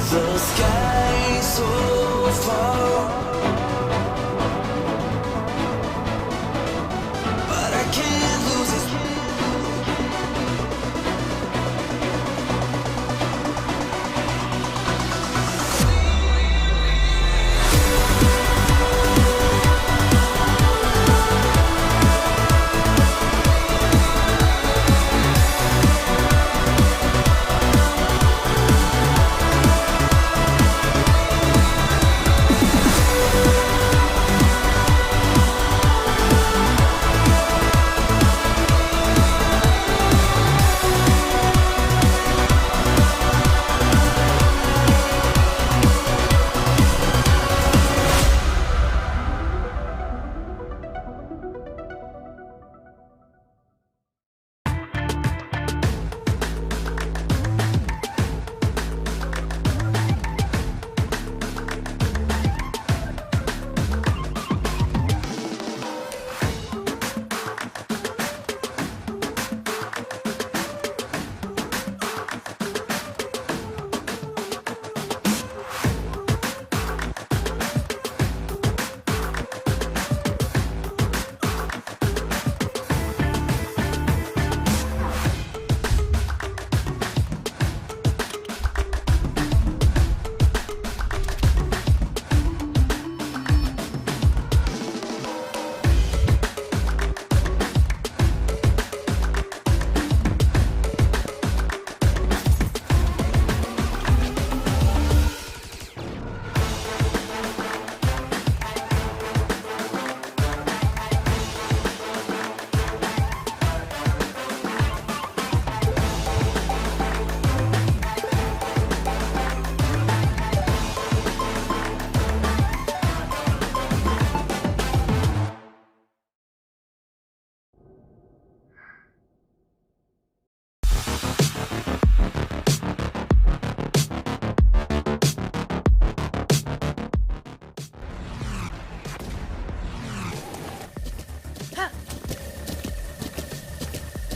The sky so far, but I can't lose it.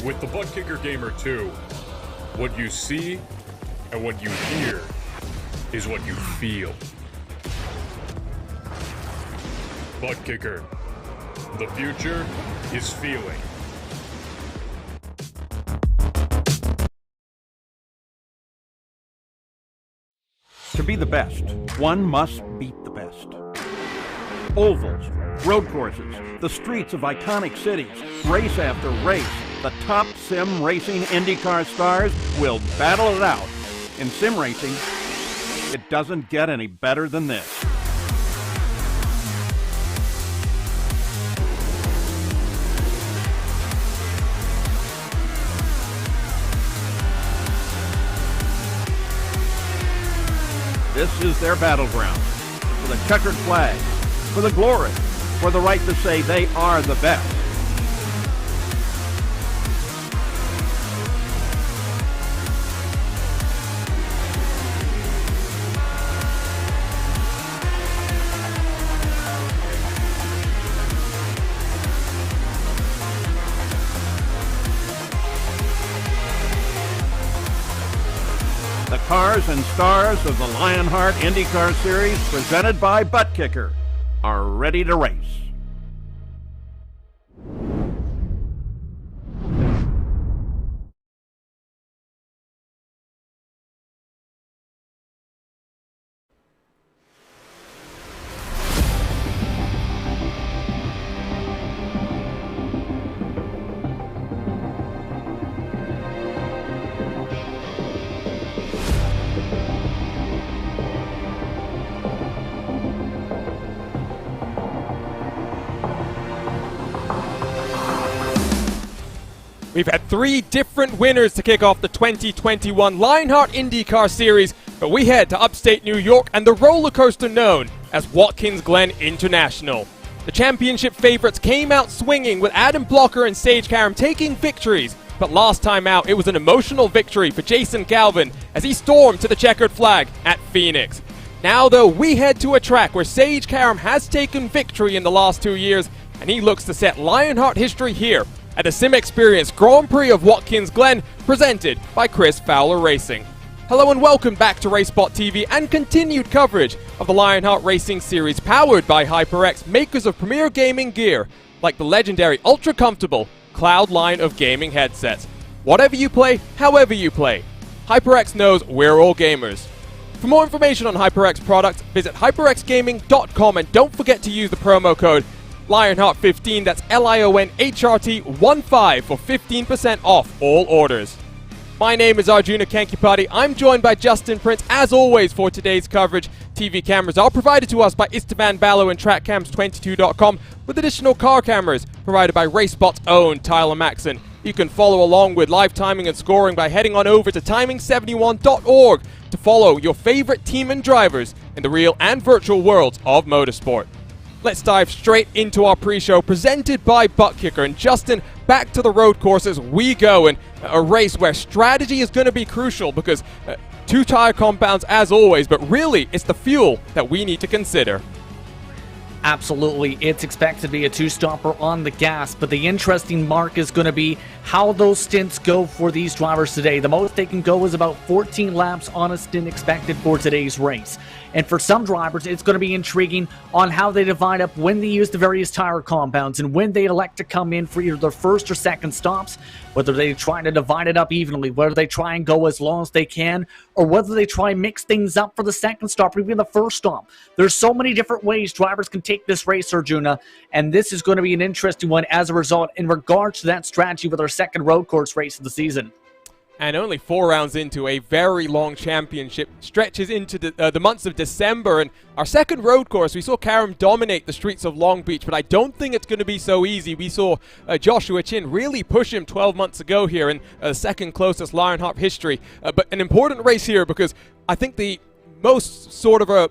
With the Butt Kicker Gamer 2, what you see and what you hear is what you feel. Butt Kicker, the future is feeling. To be the best, one must beat the best. Ovals, road courses, the streets of iconic cities, race after race, the top sim racing IndyCar stars will battle it out. In sim racing, it doesn't get any better than this. This is their battleground, for the checkered flag, for the glory, for the right to say they are the best. The cars and stars of the Lionheart IndyCar Series, presented by Butt Kicker, are ready to race. We've had 3 different winners to kick off the 2021 Lionheart IndyCar Series, but we head to upstate New York and the roller coaster known as Watkins Glen International. The championship favorites came out swinging with Adam Blocker and Sage Karam taking victories, but last time out it was an emotional victory for Jason Galvin as he stormed to the checkered flag at Phoenix. Now though, we head to a track where Sage Karam has taken victory in the last 2 years, and he looks to set Lionheart history here at the SimXperience Grand Prix of Watkins Glen, presented by Chris Fowler Racing. Hello and welcome back to RaceSpot TV and continued coverage of the Lionheart Racing Series powered by HyperX, makers of premier gaming gear like the legendary ultra-comfortable Cloud line of gaming headsets. Whatever you play, however you play, HyperX knows we're all gamers. For more information on HyperX products, visit hyperxgaming.com and don't forget to use the promo code Lionheart15, that's LIONHRT15 for 15% off all orders. My name is Arjuna Kankipati. I'm joined by Justin Prince, as always, for today's coverage. TV cameras are provided to us by Istvan Ballo and TrackCams22.com, with additional car cameras provided by RaceSpot's own Tyler Maxson. You can follow along with live timing and scoring by heading on over to timing71.org to follow your favorite team and drivers in the real and virtual worlds of motorsport. Let's dive straight into our pre-show presented by Buttkicker. And Justin, back to the road courses we go, in a race where strategy is going to be crucial because two tire compounds as always, but really it's the fuel that we need to consider. Absolutely, it's expected to be a two-stopper on the gas, but the interesting mark is going to be how those stints go for these drivers today. The most they can go is about 14 laps on a stint expected for today's race. And for some drivers, it's going to be intriguing on how they divide up when they use the various tire compounds and when they elect to come in for either their first or second stops, whether they try to divide it up evenly, whether they try and go as long as they can, or whether they try and mix things up for the second stop or even the first stop. There's so many different ways drivers can take this race, Arjuna, and this is going to be an interesting one as a result in regards to that strategy with our second road course race of the season. And only 4 rounds into a very long championship, stretches into the months of December. And our second road course, we saw Karam dominate the streets of Long Beach, but I don't think it's going to be so easy. We saw Joshua Chin really push him 12 months ago here in the second closest Lionheart history. But an important race here because I think the most sort of a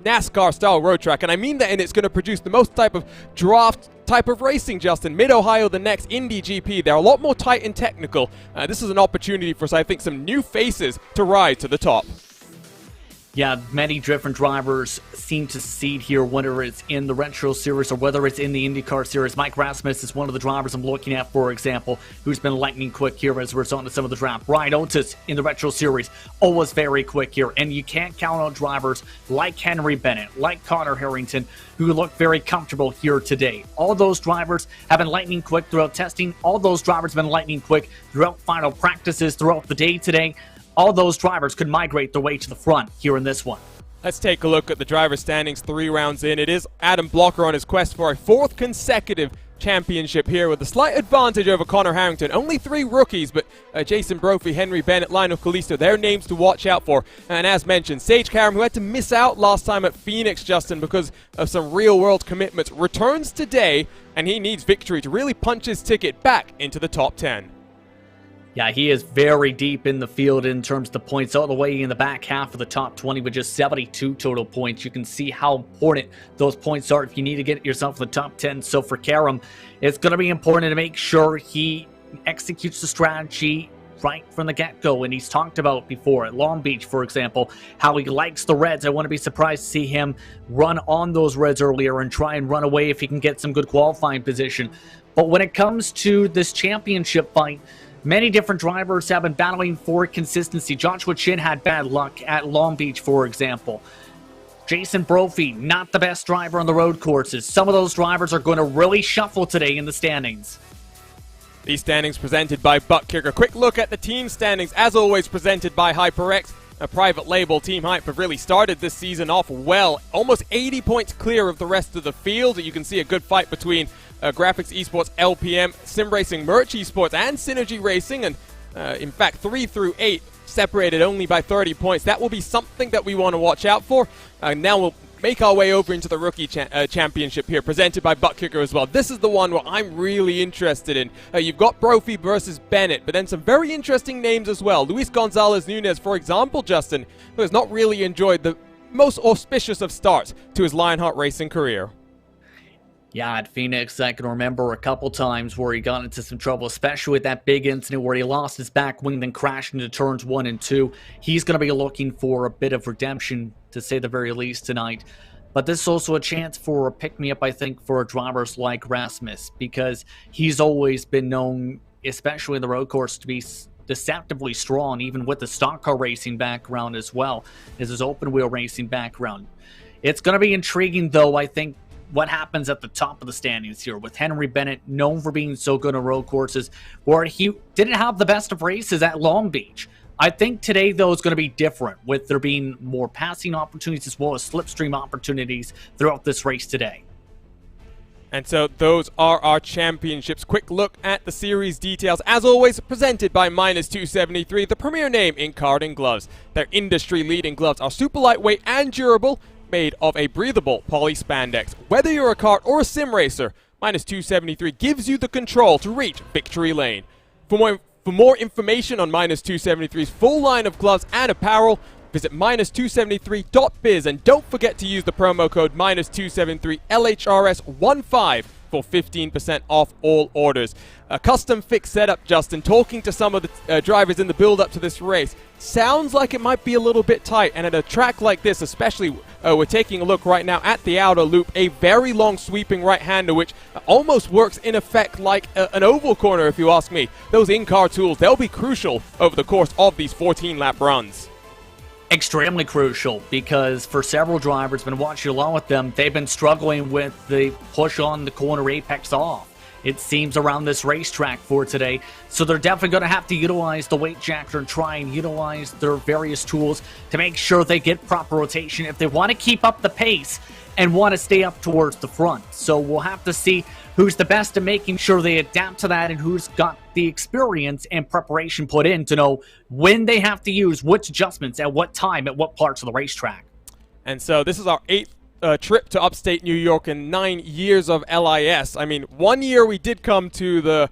NASCAR-style road track, and I mean that, and it's going to produce the most type of draft type of racing, Justin. Mid-Ohio, the next Indy GP. They're a lot more tight and technical. This is an opportunity for, I think, some new faces to rise to the top. Yeah, many different drivers seem to succeed here, whether it's in the Retro Series or whether it's in the IndyCar Series. Mike Rasmus is one of the drivers I'm looking at, for example, who's been lightning quick here as a result of some of the draft. Brian Otis in the Retro Series, always very quick here. And you can't count on drivers like Henry Bennett, like Connor Harrington, who look very comfortable here today. All those drivers have been lightning quick throughout testing. All those drivers have been lightning quick throughout final practices, throughout the day today. All those drivers could migrate their way to the front here in this one. Let's take a look at the driver standings 3 rounds in. It is Adam Blocker on his quest for a 4th consecutive championship here with a slight advantage over Connor Harrington. Only 3 rookies, but Jason Brophy, Henry Bennett, Lionel Callisto, they're names to watch out for. And as mentioned, Sage Karam, who had to miss out last time at Phoenix, Justin, because of some real-world commitments, returns today, and he needs victory to really punch his ticket back into the top 10. Yeah, he is very deep in the field in terms of the points, all the way in the back half of the top 20 with just 72 total points. You can see how important those points are if you need to get yourself in the top 10. So for Karam, it's going to be important to make sure he executes the strategy right from the get-go. And he's talked about before at Long Beach, for example, how he likes the reds. I wouldn't be surprised to see him run on those reds earlier and try and run away if he can get some good qualifying position. But when it comes to this championship fight, many different drivers have been battling for consistency. Joshua Chin had bad luck at Long Beach, for example. Jason Brophy, not the best driver on the road courses. Some of those drivers are going to really shuffle today in the standings. These standings presented by Buttkicker. A quick look at the team standings, as always presented by HyperX. A private label, Team Hype, have really started this season off well. Almost 80 points clear of the rest of the field. You can see a good fight between Graphics Esports, LPM, Sim Racing, Merch Esports, and Synergy Racing. And in fact, 3 through 8 separated only by 30 points. That will be something that we want to watch out for. Now we'll make our way over into the Rookie Championship here, presented by Buttkicker as well. This is the one where I'm really interested in. You've got Brophy versus Bennett, but then some very interesting names as well. Luis Gonzalez Nunez, for example, Justin, who has not really enjoyed the most auspicious of starts to his Lionheart racing career. Yeah, at Phoenix, I can remember a couple times where he got into some trouble, especially with that big incident where he lost his back wing, then crashed into turns 1 and 2. He's going to be looking for a bit of redemption, to say the very least, tonight. But this is also a chance for a pick-me-up, I think, for drivers like Rasmus, because he's always been known, especially in the road course, to be deceptively strong, even with the stock car racing background as well as his open wheel racing background. It's going to be intriguing, though, I think, what happens at the top of the standings here with Henry Bennett, known for being so good on road courses, where he didn't have the best of races at Long Beach. I think today, though, is going to be different, with there being more passing opportunities as well as slipstream opportunities throughout this race today. And so those are our championships. Quick look at the series details. As always, presented by Minus 273, the premier name in karting gloves. Their industry-leading gloves are super lightweight and durable, made of a breathable poly spandex. Whether you're a kart or a sim racer, Minus 273 gives you the control to reach victory lane. For more information on Minus 273's full line of gloves and apparel, visit minus273.biz, and don't forget to use the promo code minus273LHRS15 for 15% off all orders. A custom fix setup, Justin. Talking to some of the drivers in the build-up to this race, sounds like it might be a little bit tight, and at a track like this especially, we're taking a look right now at the outer loop, a very long sweeping right-hander which almost works in effect like an oval corner, if you ask me. Those in-car tools, they'll be crucial over the course of these 14-lap runs. Extremely crucial, because for several drivers, been watching along with them, they've been struggling with the push on the corner apex off, it seems, around this racetrack for today. So they're definitely going to have to utilize the weight jacker and try and utilize their various tools to make sure they get proper rotation if they want to keep up the pace and want to stay up towards the front. So we'll have to see who's the best at making sure they adapt to that and who's got the experience and preparation put in to know when they have to use which adjustments at what time at what parts of the racetrack. And so this is our 8th trip to upstate New York in 9 years of LIS. I mean, 1 year we did come to the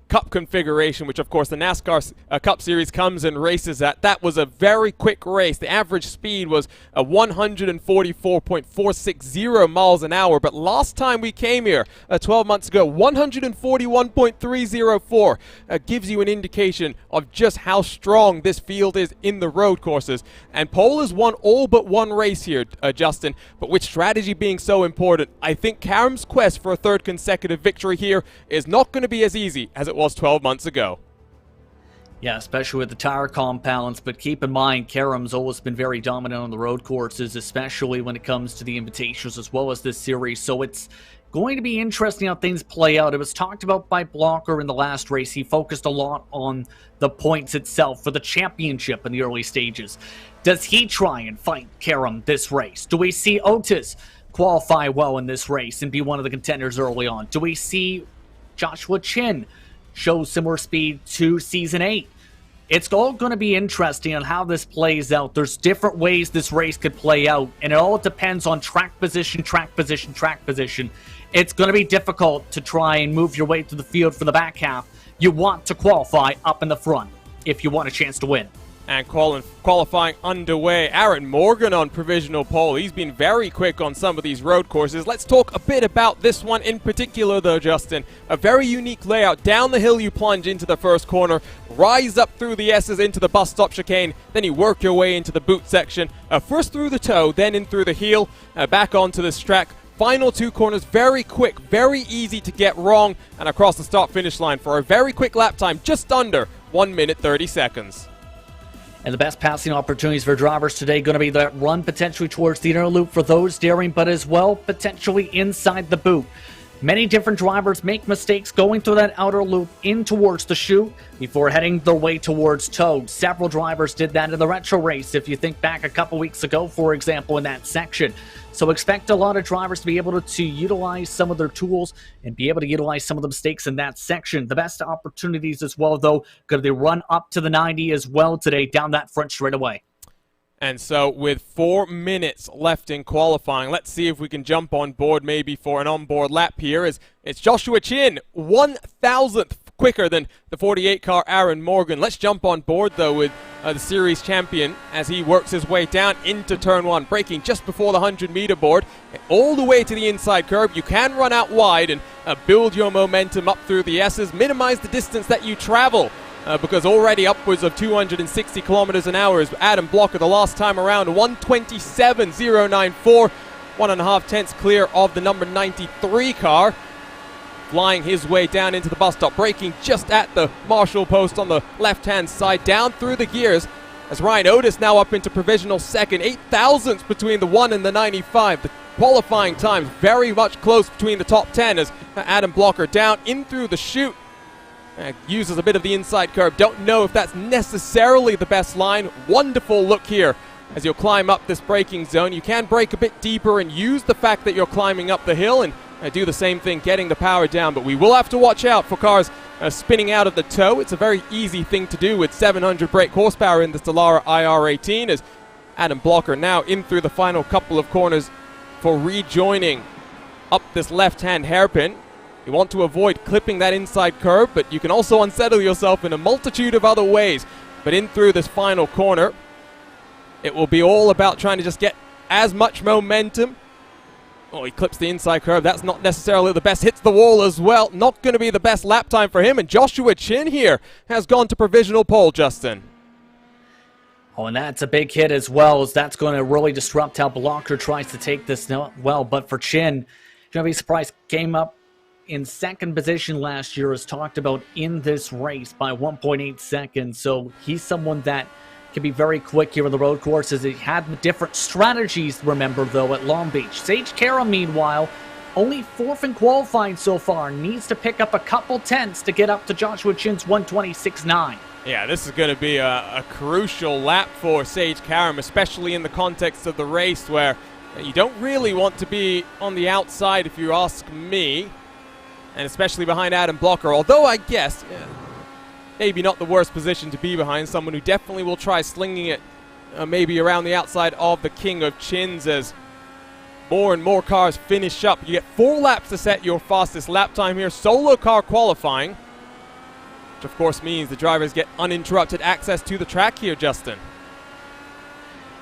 Cup configuration, which of course the NASCAR Cup Series comes and races at. That was a very quick race. The average speed was 144.460 miles an hour, but last time we came here 12 months ago, 141.304 gives you an indication of just how strong this field is in the road courses. And Pole has won all but one race here, Justin, but with strategy being so important, I think Karam's quest for a third consecutive victory here is not going to be as easy as it was 12 months ago. Yeah, especially with the tire compounds, but keep in mind, Karam's always been very dominant on the road courses, especially when it comes to the invitations as well as this series, so it's going to be interesting how things play out. It was talked about by Blocker in the last race. He focused a lot on the points itself for the championship in the early stages. Does he try and fight Karam this race? Do we see Otis qualify well in this race and be one of the contenders early on? Do we see Joshua Chin show similar speed to Season 8? It's all going to be interesting on how this plays out. There's different ways this race could play out, and it all depends on track position, track position, track position. It's going to be difficult to try and move your way through the field for the back half. You want to qualify up in the front if you want a chance to win. And qualifying underway. Aaron Morgan on provisional pole. He's been very quick on some of these road courses. Let's talk a bit about this one in particular, though, Justin. A very unique layout. Down the hill you plunge into the first corner, rise up through the S's into the bus stop chicane, then you work your way into the boot section. First through the toe, then in through the heel, back onto this track. Final two corners, very quick, very easy to get wrong, and across the start-finish line for a very quick lap time, just under 1 minute 30 seconds. And the best passing opportunities for drivers today going to be that run potentially towards the inner loop for those daring, but as well potentially inside the boot. Many different drivers make mistakes going through that outer loop in towards the chute before heading their way towards toe. Several drivers did that in the retro race, if you think back a couple weeks ago, for example, in that section. So expect a lot of drivers to be able to utilize some of their tools and be able to utilize some of the mistakes in that section. The best opportunities as well, though, going to be run up to the 90 as well today down that front straightaway. And so with 4 minutes left in qualifying, let's see if we can jump on board maybe for an onboard lap here. It's Joshua Chin, 1,000th quicker than the 48 car Aaron Morgan. Let's jump on board, though, with the series champion as he works his way down into turn 1, braking just before the 100-meter board, all the way to the inside curb. You can run out wide and build your momentum up through the S's, minimize the distance that you travel. Because already upwards of 260 kilometers an hour is Adam Blocker the last time around, 127.094, 1.5 tenths clear of the number 93 car. flying his way down into the bus stop, braking just at the marshal post on the left-hand side, down through the gears, as Ryan Otis now up into provisional second, 8 thousandths between the 1 and the 95. The qualifying times very much close between the top 10 as Adam Blocker down in through the chute. Uses a bit of the inside curve. Don't know if that's necessarily the best line. Wonderful look here as you'll climb up this braking zone. You can brake a bit deeper and use the fact that you're climbing up the hill and do the same thing, getting the power down. But we will have to watch out for cars spinning out of the toe. It's a very easy thing to do with 700 brake horsepower in the Stellara IR18 as Adam Blocker now in through the final couple of corners for rejoining up this left-hand hairpin. You want to avoid clipping that inside curve, but you can also unsettle yourself in a multitude of other ways. But in through this final corner, it will be all about trying to just get as much momentum. Oh, he clips the inside curve. That's not necessarily the best. Hits the wall as well. Not going to be the best lap time for him. And Joshua Chin here has gone to provisional pole, Justin. Oh, and that's a big hit as well, as that's going to really disrupt how Blocker tries to take this well. But for Chin, you're going to be surprised. Came up in second position last year, as talked about in this race by 1.8 seconds. So he's someone that can be very quick here on the road courses. He had different strategies, remember, though, at Long Beach. Sage Karam, meanwhile, only fourth in qualifying so far. Needs to pick up a couple tenths to get up to Joshua Chin's 126.9. Yeah, this is going to be a crucial lap for Sage Karam, especially in the context of the race where you don't really want to be on the outside, if you ask me, and especially behind Adam Blocker, although I guess maybe not the worst position to be behind, someone who definitely will try slinging it maybe around the outside of the King of Chins as more and more cars finish up. You get 4 laps to set your fastest lap time here, solo car qualifying, which of course means the drivers get uninterrupted access to the track here, Justin.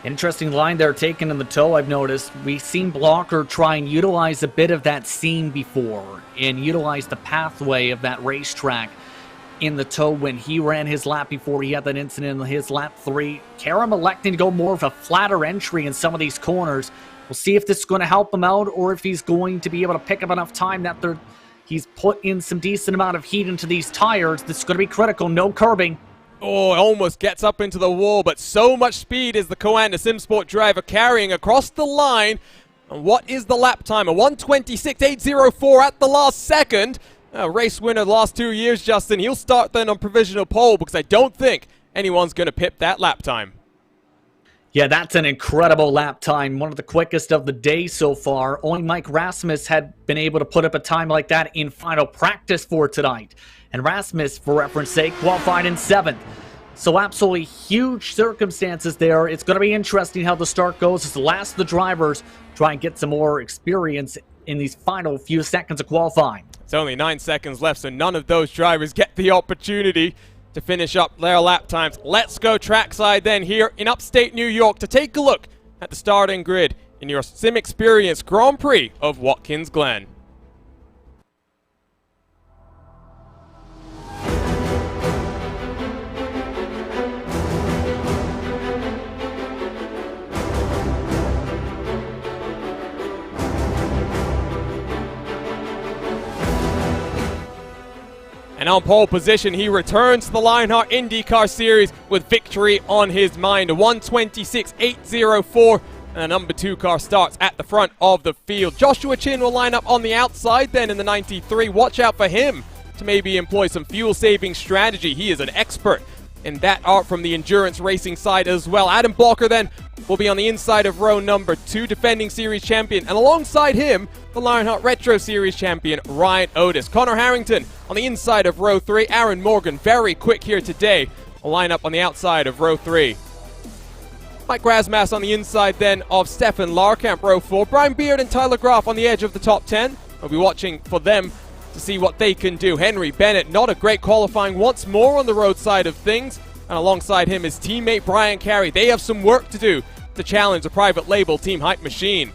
Interesting line they're taking in the toe, I've noticed. We've seen Blocker try and utilize a bit of that seam before and utilize the pathway of that racetrack in the toe when he ran his lap before he had that incident in his lap 3. Karam electing to go more of a flatter entry in some of these corners. We'll see if this is going to help him out or if he's going to be able to pick up enough time that he's put in some decent amount of heat into these tires. This is going to be critical. No curbing. Oh, it almost gets up into the wall, but so much speed is the Coanda SimSport driver carrying across the line. And what is the lap time? A 126.804 at the last second. Race winner the last 2 years, Justin. He'll start then on provisional pole because I don't think anyone's going to pip that lap time. Yeah, that's an incredible lap time. One of the quickest of the day so far. Only Mike Rasmus had been able to put up a time like that in final practice for tonight. And Rasmus, for reference sake, qualified in 7th. So absolutely huge circumstances there. It's going to be interesting how the start goes as the last of the drivers try and get some more experience in these final few seconds of qualifying. It's only 9 seconds left, so none of those drivers get the opportunity to finish up their lap times. Let's go trackside then here in upstate New York to take a look at the starting grid in your SimXperience Grand Prix of Watkins Glen. And on pole position, he returns to the Lionheart IndyCar Series with victory on his mind. A 126.804, and the number 2 car starts at the front of the field. Joshua Chin will line up on the outside then in the 93. Watch out for him to maybe employ some fuel-saving strategy. He is an expert in that art from the endurance racing side as well. Adam Blocker then will be on the inside of row number 2, defending series champion, and alongside him, the Lionheart Retro Series champion, Ryan Otis. Connor Harrington on the inside of row 3. Aaron Morgan, very quick here today, will line up on the outside of row 3. Mike Rasmus on the inside then of Stefan Larkamp, row 4. Brian Beard and Tyler Graff on the edge of the top 10. We'll be watching for them to see what they can do. Henry Bennett, not a great qualifying once more on the road side of things. And alongside him, his teammate Brian Carey. They have some work to do to challenge a private label Team Hype Machine.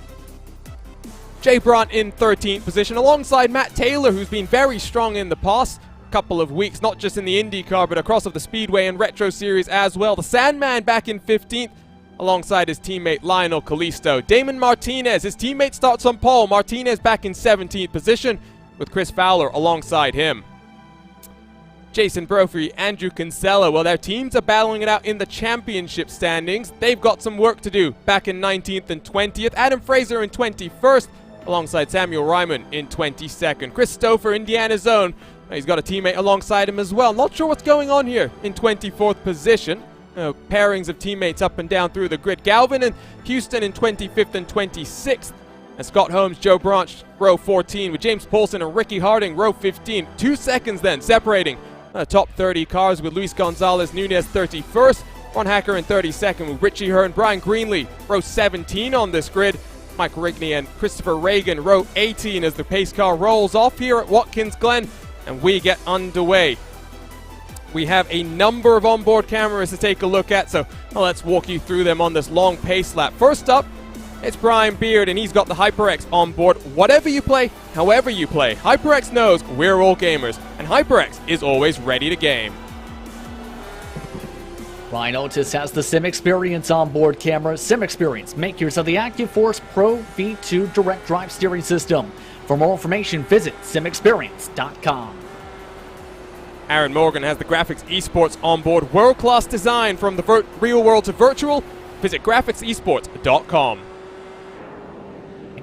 Jay Brunt in 13th position alongside Matt Taylor, who's been very strong in the past couple of weeks, not just in the IndyCar, but across of the Speedway and Retro Series as well. The Sandman back in 15th alongside his teammate Lionel Callisto. Damon Martinez, his teammate starts on pole. Martinez back in 17th position. with Chris Fowler alongside him. Jason Brophy, Andrew Kinsella, well, their teams are battling it out in the championship standings. They've got some work to do back in 19th and 20th. Adam Fraser in 21st, alongside Samuel Ryman in 22nd. Chris Stouffer, Indiana's own, he's got a teammate alongside him as well. Not sure what's going on here in 24th position. Pairings of teammates up and down through the grid. Galvin and Houston in 25th and 26th. And Scott Holmes, Joe Branch, row 14, with James Paulson and Ricky Harding, row 15. 2 seconds then separating top 30 cars, with Luis Gonzalez Nunez 31st. Ron Hacker in 32nd, with Richie Hearn, Brian Greenlee, row 17 on this grid. Mike Rigney and Christopher Reagan, row 18, as the pace car rolls off here at Watkins Glen, and we get underway. We have a number of onboard cameras to take a look at, so let's walk you through them on this long pace lap. First up, it's Brian Beard, and he's got the HyperX on board. Whatever you play, however you play, HyperX knows we're all gamers, and HyperX is always ready to game. Ryan Otis has the SimXperience onboard camera. SimXperience, makers of the ActiveForce Pro V2 direct drive steering system. For more information, visit SimXperience.com. Aaron Morgan has the Graphics Esports onboard. World-class design from the real world to virtual. Visit GraphicsEsports.com.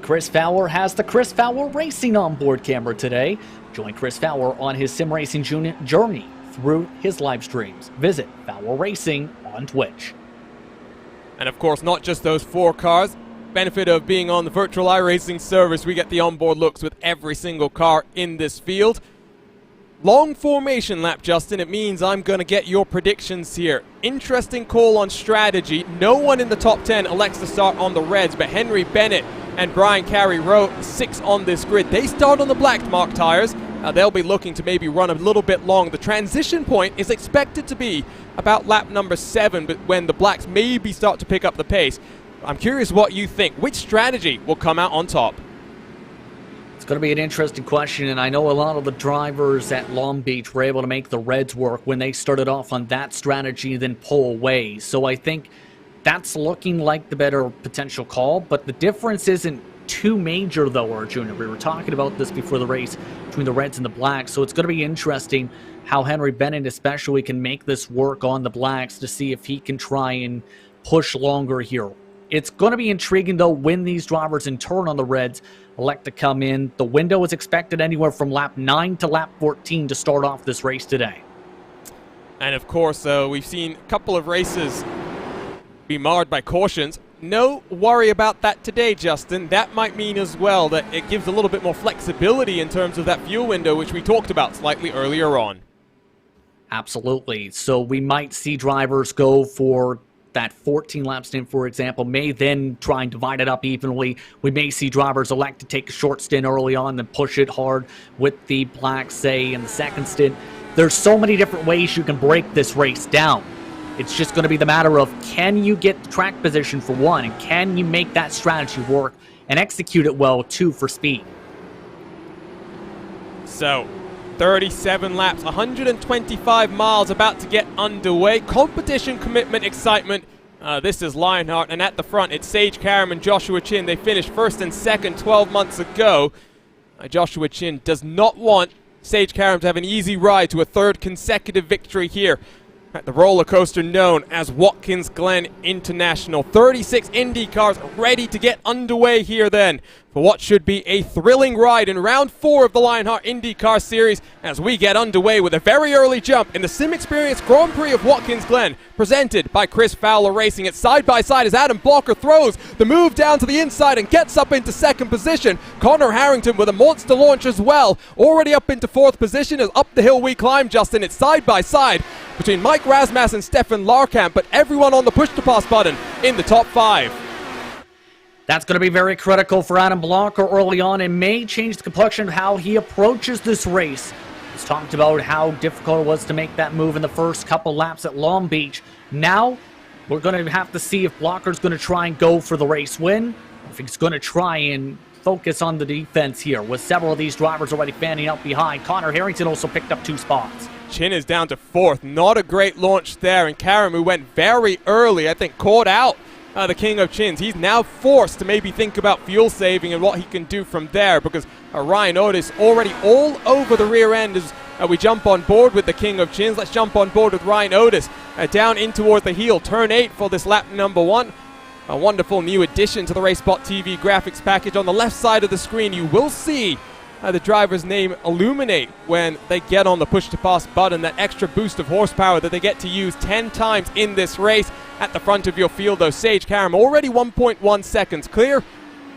Chris Fowler has the Chris Fowler Racing onboard camera today. Join Chris Fowler on his sim racing journey through his live streams. Visit Fowler Racing on Twitch. And of course, not just those 4 cars. Benefit of being on the virtual iRacing service, we get the onboard looks with every single car in this field. Long formation lap, Justin. It means I'm going to get your predictions here. Interesting call on strategy. No one in the top 10 elects to start on the reds, but Henry Bennett and Brian Carey, row 6 on this grid. They start on the black mark tires. They'll be looking to maybe run a little bit long. The transition point is expected to be about lap number 7, but when the blacks maybe start to pick up the pace. I'm curious what you think. Which strategy will come out on top? It's going to be an interesting question, and I know a lot of the drivers at Long Beach were able to make the reds work when they started off on that strategy and then pull away. So I think that's looking like the better potential call, but the difference isn't too major, though, Arjuna. We were talking about this before the race between the reds and the blacks, so it's going to be interesting how Henry Bennett especially can make this work on the blacks to see if he can try and push longer here. It's going to be intriguing, though, when these drivers in turn on the reds elect to come in. The window is expected anywhere from lap 9 to lap 14 to start off this race today. And of course, we've seen a couple of races be marred by cautions. No worry about that today, Justin. That might mean as well that it gives a little bit more flexibility in terms of that fuel window, which we talked about slightly earlier on. Absolutely. So we might see drivers go for that 14 lap stint, for example, may then try and divide it up evenly. We may see drivers elect to take a short stint early on, then push it hard with the blacks, say, in the second stint. There's so many different ways you can break this race down. It's just going to be the matter of, can you get the track position for one, and can you make that strategy work and execute it well, too, for speed? So, 37 laps, 125 miles about to get underway. Competition, commitment, excitement. This is Lionheart, and at the front, it's Sage Karam and Joshua Chin. They finished first and second 12 months ago. Joshua Chin does not want Sage Karam to have an easy ride to a 3rd consecutive victory here at the roller coaster known as Watkins Glen International. 36 Indy cars ready to get underway here then for what should be a thrilling ride in round 4 of the Lionheart IndyCar Series as we get underway with a very early jump in the SimXperience Grand Prix of Watkins Glen, presented by Chris Fowler Racing. It's side by side as Adam Blocker throws the move down to the inside and gets up into 2nd position. Connor Harrington with a monster launch as well, already up into 4th position as up the hill we climb, Justin. It's side by side between Mike Rasmussen and Stefan Larkamp, but everyone on the push-to-pass button in the top 5. That's going to be very critical for Adam Blocker early on and may change the complexion of how he approaches this race. He's talked about how difficult it was to make that move in the first couple laps at Long Beach. Now, we're going to have to see if Blocker's going to try and go for the race win, or if he's going to try and focus on the defense here, with several of these drivers already fanning out behind. Connor Harrington also picked up 2 spots. Chin is down to 4th. Not a great launch there, and Karam, who went very early, I think caught out the King of Chins. He's now forced to maybe think about fuel saving and what he can do from there, because Ryan Otis already all over the rear end as we jump on board with the King of Chins. Let's jump on board with Ryan Otis down in towards the heel. Turn 8 for this lap number 1. A wonderful new addition to the RaceBot TV graphics package. On the left side of the screen, you will see the driver's name illuminate when they get on the push to pass button. That extra boost of horsepower that they get to use 10 times in this race. At the front of your field, though, Sage Karam already 1.1 seconds clear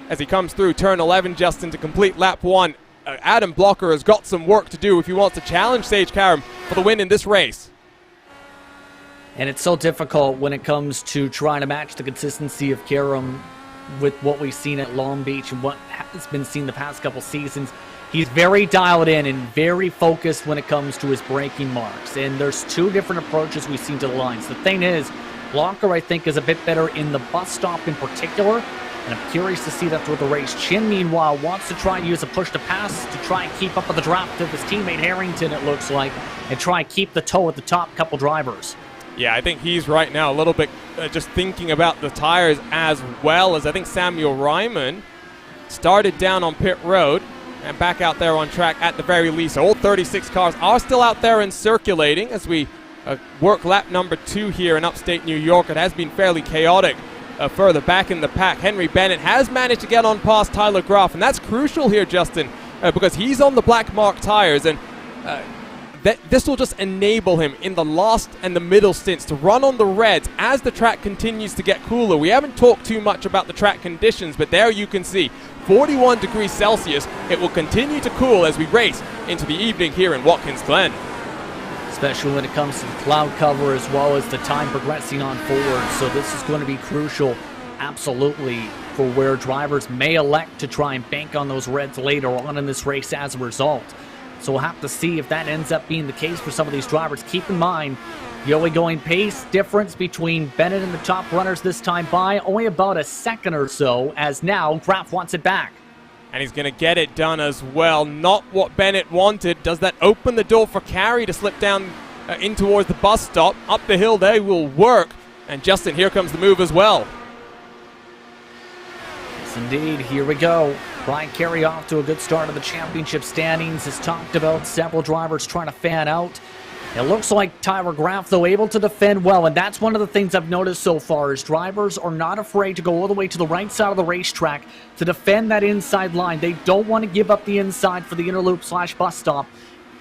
as he comes through turn 11, Justin, to complete lap 1. Adam Blocker has got some work to do if he wants to challenge Sage Karam for the win in this race. And it's so difficult when it comes to trying to match the consistency of Karam with what we've seen at Long Beach and what has been seen the past couple seasons. He's very dialed in and very focused when it comes to his braking marks. And there's two different approaches we've seen to the lines. The thing is, Blocker, I think, is a bit better in the bus stop in particular. And I'm curious to see that through the race. Chin, meanwhile, wants to try and use a push to pass to try and keep up with the draft of his teammate Harrington, it looks like, and try and keep the toe at the top couple drivers. Yeah, I think he's right now a little bit just thinking about the tires, as well as I think Samuel Ryman started down on pit road and back out there on track at the very least. All 36 cars are still out there and circulating as we work lap number 2 here in upstate New York. It has been fairly chaotic further back in the pack. Henry Bennett has managed to get on past Tyler Graff, and that's crucial here, Justin, because he's on the black mark tires, and this will just enable him in the last and the middle stints to run on the reds as the track continues to get cooler. We haven't talked too much about the track conditions, but there you can see 41 degrees Celsius. It will continue to cool as we race into the evening here in Watkins Glen. Especially when it comes to the cloud cover as well as the time progressing on forward. So this is going to be crucial, absolutely, for where drivers may elect to try and bank on those reds later on in this race as a result. So we'll have to see if that ends up being the case for some of these drivers. Keep in mind, the only going pace difference between Bennett and the top runners this time by only about a second or so, as now Graff wants it back. And he's going to get it done as well. Not what Bennett wanted. Does that open the door for Carey to slip down in towards the bus stop? Up the hill they will work. And Justin, here comes the move as well. Yes, indeed. Here we go. Brian Carey off to a good start of the championship standings. Has talked about several drivers trying to fan out. It looks like Tyler Graff, though, able to defend well, and that's one of the things I've noticed so far is drivers are not afraid to go all the way to the right side of the racetrack to defend that inside line. They don't want to give up the inside for the interloop/bus stop.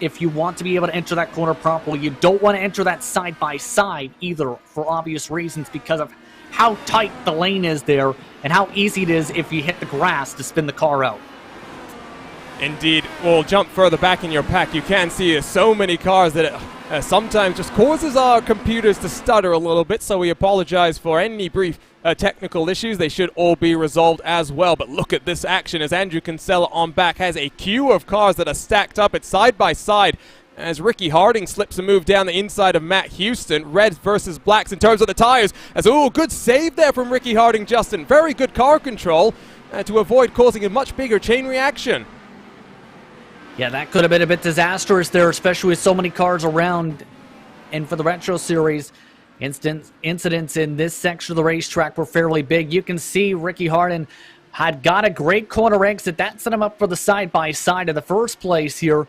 If you want to be able to enter that corner properly, you don't want to enter that side-by-side either, for obvious reasons, because of how tight the lane is there and how easy it is if you hit the grass to spin the car out. Indeed. We'll jump further back in your pack. You can see so many cars that it sometimes just causes our computers to stutter a little bit, so we apologize for any brief technical issues. They should all be resolved as well. But look at this action as Andrew Kinsella on back has a queue of cars that are stacked up. It's side by side as Ricky Harding slips a move down the inside of Matt Houston. Reds versus blacks in terms of the tires. Good save there from Ricky Harding, Justin. Very good car control to avoid causing a much bigger chain reaction. Yeah, that could have been a bit disastrous there, especially with so many cars around. And for the Retro Series, incidents in this section of the racetrack were fairly big. You can see Ricky Hardin had got a great corner exit. That set him up for the side-by-side in the first place here.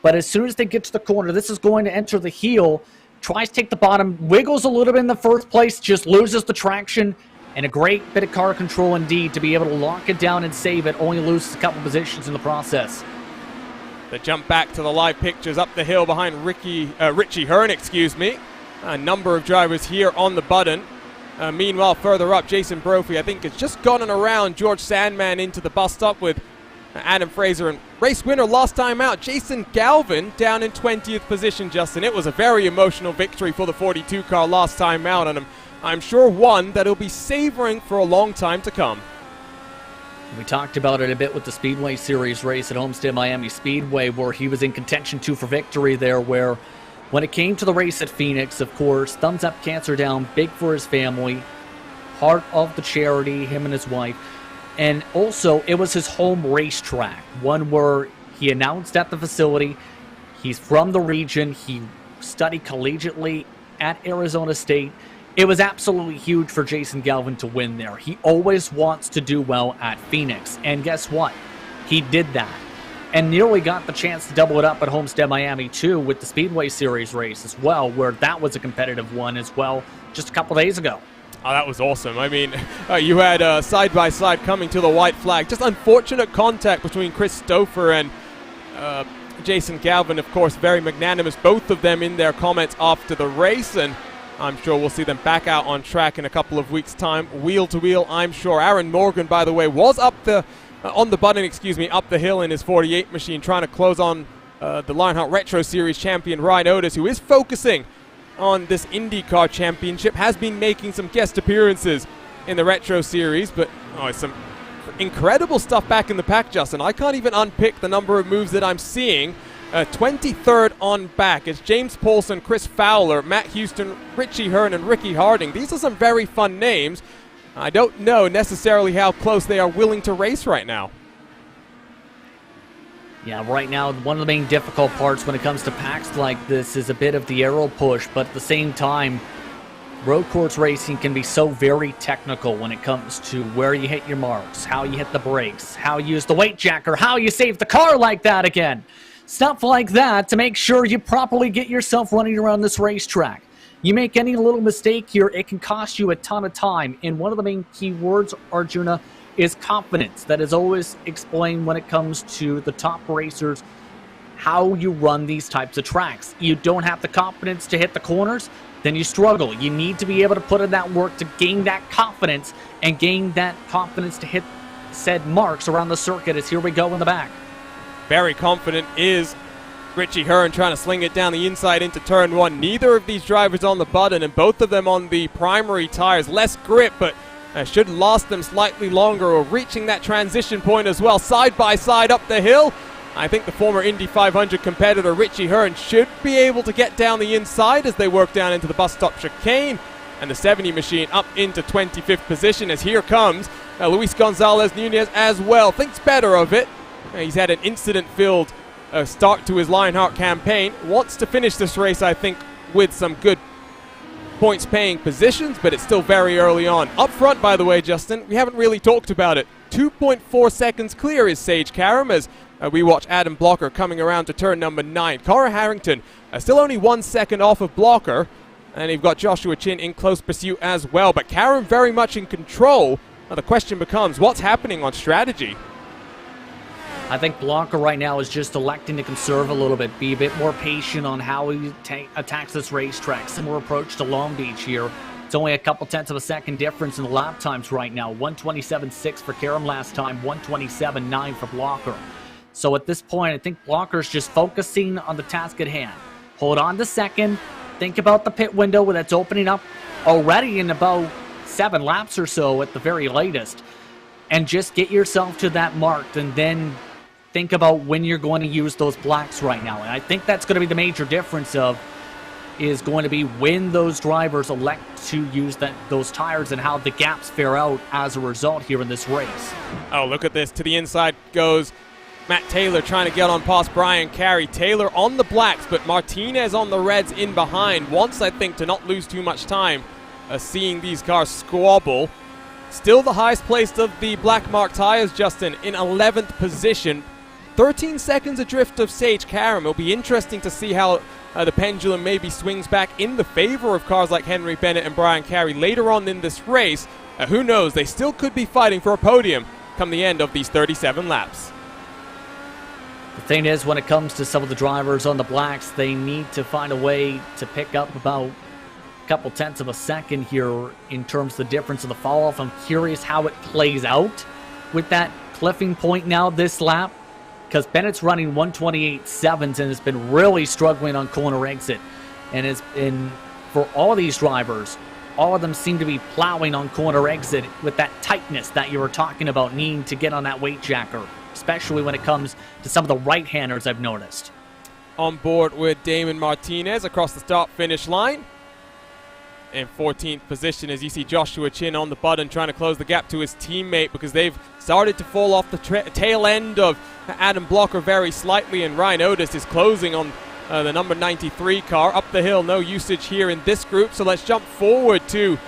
But as soon as they get to the corner, this is going to enter the heel. Tries to take the bottom, wiggles a little bit in the first place, just loses the traction. And a great bit of car control indeed to be able to lock it down and save it. Only loses a couple positions in the process. The jump back to the live pictures up the hill behind Richie Hearn, A number of drivers here on the button. Meanwhile, further up, Jason Brophy, I think, has just gotten around George Sandman into the bus stop with Adam Fraser. And race winner last time out, Jason Galvin, down in 20th position, Justin. It was a very emotional victory for the 42 car last time out, and I'm sure one that he'll be savoring for a long time to come. We talked about it a bit with the Speedway Series race at Homestead Miami Speedway, where he was in contention too for victory there, where when it came to the race at Phoenix, of course, thumbs up, cancer down, big for his family, heart of the charity, him and his wife. And also, it was his home racetrack, one where he announced at the facility. He's from the region. He studied collegiately at Arizona State. it was absolutely huge for Jason Galvin to win there. He always wants to do well at Phoenix, and guess what? He did that, and nearly got the chance to double it up at Homestead Miami too with the Speedway Series race as well, where that was a competitive one as well just a couple days ago. Oh, that was awesome. I mean, you had side-by-side coming to the white flag. Just unfortunate contact between Chris Stouffer and Jason Galvin, of course, very magnanimous, both of them in their comments after the race, and I'm sure we'll see them back out on track in a couple of weeks' time, wheel to wheel, I'm sure. Aaron Morgan, by the way, was on the button, up the hill in his 48 machine, trying to close on the Lionheart Retro Series champion Ryan Otis, who is focusing on this IndyCar championship, has been making some guest appearances in the Retro Series, but some incredible stuff back in the pack, Justin. I can't even unpick the number of moves that I'm seeing. 23rd on back. It's James Paulson, Chris Fowler, Matt Houston, Richie Hearn, and Ricky Harding. These are some very fun names. I don't know necessarily how close they are willing to race right now. Yeah, right now, one of the main difficult parts when it comes to packs like this is a bit of the aero push, but at the same time, road course racing can be so very technical when it comes to where you hit your marks, how you hit the brakes, how you use the weight jacker, how you save the car like that again. Stuff like that to make sure you properly get yourself running around this racetrack. You make any little mistake here, it can cost you a ton of time. And one of the main key words, Arjuna, is confidence. That is always explained when it comes to the top racers, how you run these types of tracks. You don't have the confidence to hit the corners, then you struggle. You need to be able to put in that work to gain that confidence and gain that confidence to hit said marks around the circuit. As here we go in the back. Very confident is Richie Hearn, trying to sling it down the inside into turn one. Neither of these drivers on the button, and both of them on the primary tires. Less grip, but should last them slightly longer, or reaching that transition point as well. Side by side up the hill. I think the former Indy 500 competitor Richie Hearn should be able to get down the inside as they work down into the bus stop chicane. And the 70 machine up into 25th position, as here comes Luis Gonzalez Nunez as well. Thinks better of it. He's had an incident-filled start to his Lionheart campaign. Wants to finish this race, I think, with some good points-paying positions, but it's still very early on. Up front, by the way, Justin, we haven't really talked about it. 2.4 seconds clear is Sage Karam as we watch Adam Blocker coming around to turn number 9. Cora Harrington still only 1 second off of Blocker, and you've got Joshua Chin in close pursuit as well. But Karam very much in control. Now the question becomes, what's happening on strategy? I think Blocker right now is just electing to conserve a little bit, be a bit more patient on how he attacks this racetrack. Similar approach to Long Beach here. It's only a couple tenths of a second difference in the lap times right now. 1:27.6 for Karam last time, 1:27.9 for Blocker. So at this point, I think Blocker's just focusing on the task at hand. Hold on to second. Think about the pit window that's opening up already in about 7 laps or so at the very latest. And just get yourself to that mark, and then think about when you're going to use those blacks right now. And I think that's going to be the major difference is going to be when those drivers elect to use those tires and how the gaps fare out as a result here in this race. Oh, look at this. To the inside goes Matt Taylor, trying to get on past Brian Carey. Taylor on the blacks, but Martinez on the reds in behind. Wants, I think, to not lose too much time seeing these cars squabble. Still the highest placed of the black mark tires, Justin, in 11th position. 13 seconds adrift of Sage Karam. It'll be interesting to see how the pendulum maybe swings back in the favor of cars like Henry Bennett and Brian Carey later on in this race. Who knows? They still could be fighting for a podium come the end of these 37 laps. The thing is, when it comes to some of the drivers on the blacks, they need to find a way to pick up about a couple tenths of a second here in terms of the difference of the fall-off. I'm curious how it plays out with that cliffing point now this lap, because Bennett's running 1:28.7 and has been really struggling on corner exit. And for all these drivers, all of them seem to be plowing on corner exit with that tightness that you were talking about, needing to get on that weight jacker, especially when it comes to some of the right-handers I've noticed. On board with Damon Martinez across the start-finish line. In 14th position as you see Joshua Chin on the button trying to close the gap to his teammate, because they've started to fall off the tail end of Adam Blocker very slightly, and Ryan Otis is closing on the number 93 car. Up the hill, no usage here in this group. So let's jump forward to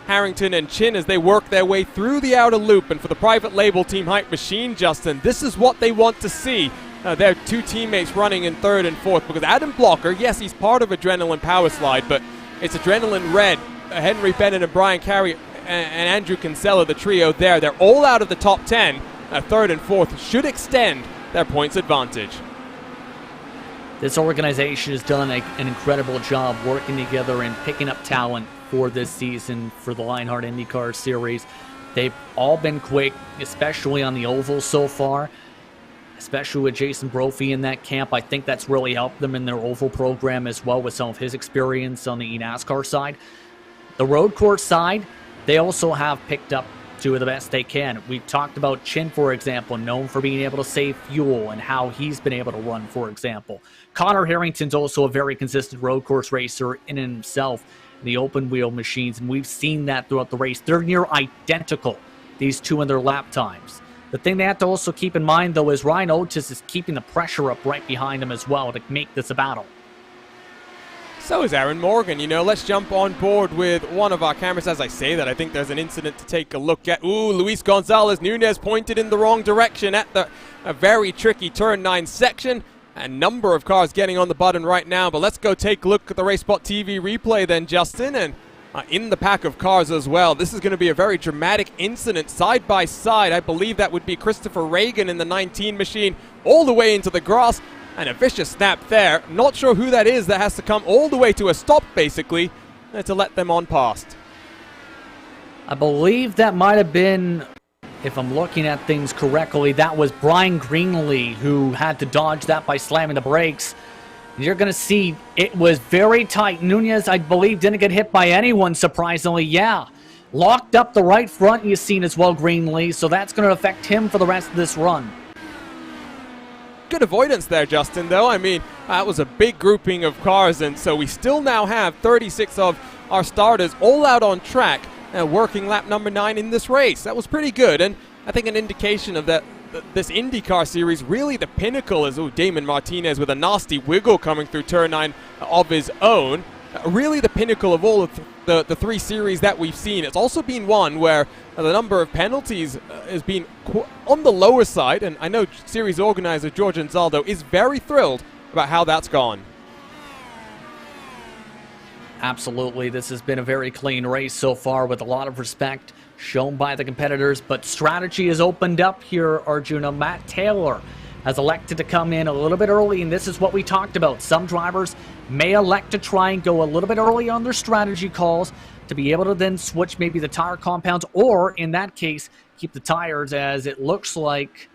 Harrington and Chin as they work their way through the outer loop. And for the private label Team Hype Machine, Justin, this is what they want to see. Their two teammates running in third and fourth, because Adam Blocker, yes, he's part of Adrenaline Power Slide, but it's Adrenaline Red, Henry Bennett and Brian Carey and Andrew Kinsella, the trio there. They're all out of the top 10. Third and fourth should extend their points advantage. This organization has done an incredible job working together and picking up talent for this season for the Lionheart IndyCar Series. They've all been quick, especially on the oval so far, especially with Jason Brophy in that camp. I think that's really helped them in their oval program as well with some of his experience on the NASCAR side. The road course side, they also have picked up two of the best they can. We talked about Chin, for example, known for being able to save fuel and how he's been able to run, for example. Connor Harrington's also a very consistent road course racer in himself, the open wheel machines, and we've seen that throughout the race. They're near identical, these two in their lap times. The thing they have to also keep in mind, though, is Ryan Otis is keeping the pressure up right behind him as well to make this a battle. So is Aaron Morgan. You know, let's jump on board with one of our cameras. As I say that, I think there's an incident to take a look at. Ooh, Luis Gonzalez Nunez pointed in the wrong direction at a very tricky turn 9 section. A number of cars getting on the button right now, but let's go take a look at the RaceSpot TV replay then, Justin, and in the pack of cars as well. This is going to be a very dramatic incident side by side. I believe that would be Christopher Reagan in the 19 machine all the way into the grass, and a vicious snap there. Not sure who that is that has to come all the way to a stop basically to let them on past. I believe that might have been, if I'm looking at things correctly, that was Brian Greenlee who had to dodge that by slamming the brakes. You're going to see it was very tight. Nunez, I believe, didn't get hit by anyone, surprisingly. Yeah, locked up the right front, you've seen as well, Greenlee, so that's going to affect him for the rest of this run. Good avoidance there, Justin, though. I mean, that was a big grouping of cars, and so we still now have 36 of our starters all out on track, working lap number 9 in this race. That was pretty good, and I think an indication of that this IndyCar series, really the pinnacle is Damon Martinez with a nasty wiggle coming through turn 9 of his own. Really the pinnacle of all of the 3 series that we've seen. It's also been one where the number of penalties has been on the lower side, and I know series organizer George Anzaldo is very thrilled about how that's gone. Absolutely, this has been a very clean race so far with a lot of respect shown by the competitors, but strategy has opened up here, Arjuna. Matt Taylor has elected to come in a little bit early, and this is what we talked about. Some drivers may elect to try and go a little bit early on their strategy calls to be able to then switch maybe the tire compounds, or in that case, keep the tires, as it looks like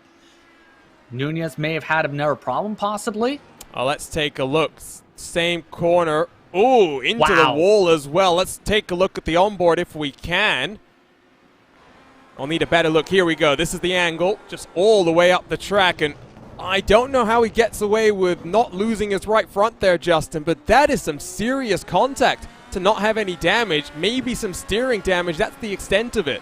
Nunez may have had another problem possibly. Let's take a look. Same corner. Ooh, into the wall as well. Let's take a look at the onboard if we can. I'll need a better look. Here we go. This is the angle, just all the way up the track, and I don't know how he gets away with not losing his right front there, Justin, but that is some serious contact to not have any damage, maybe some steering damage. That's the extent of it.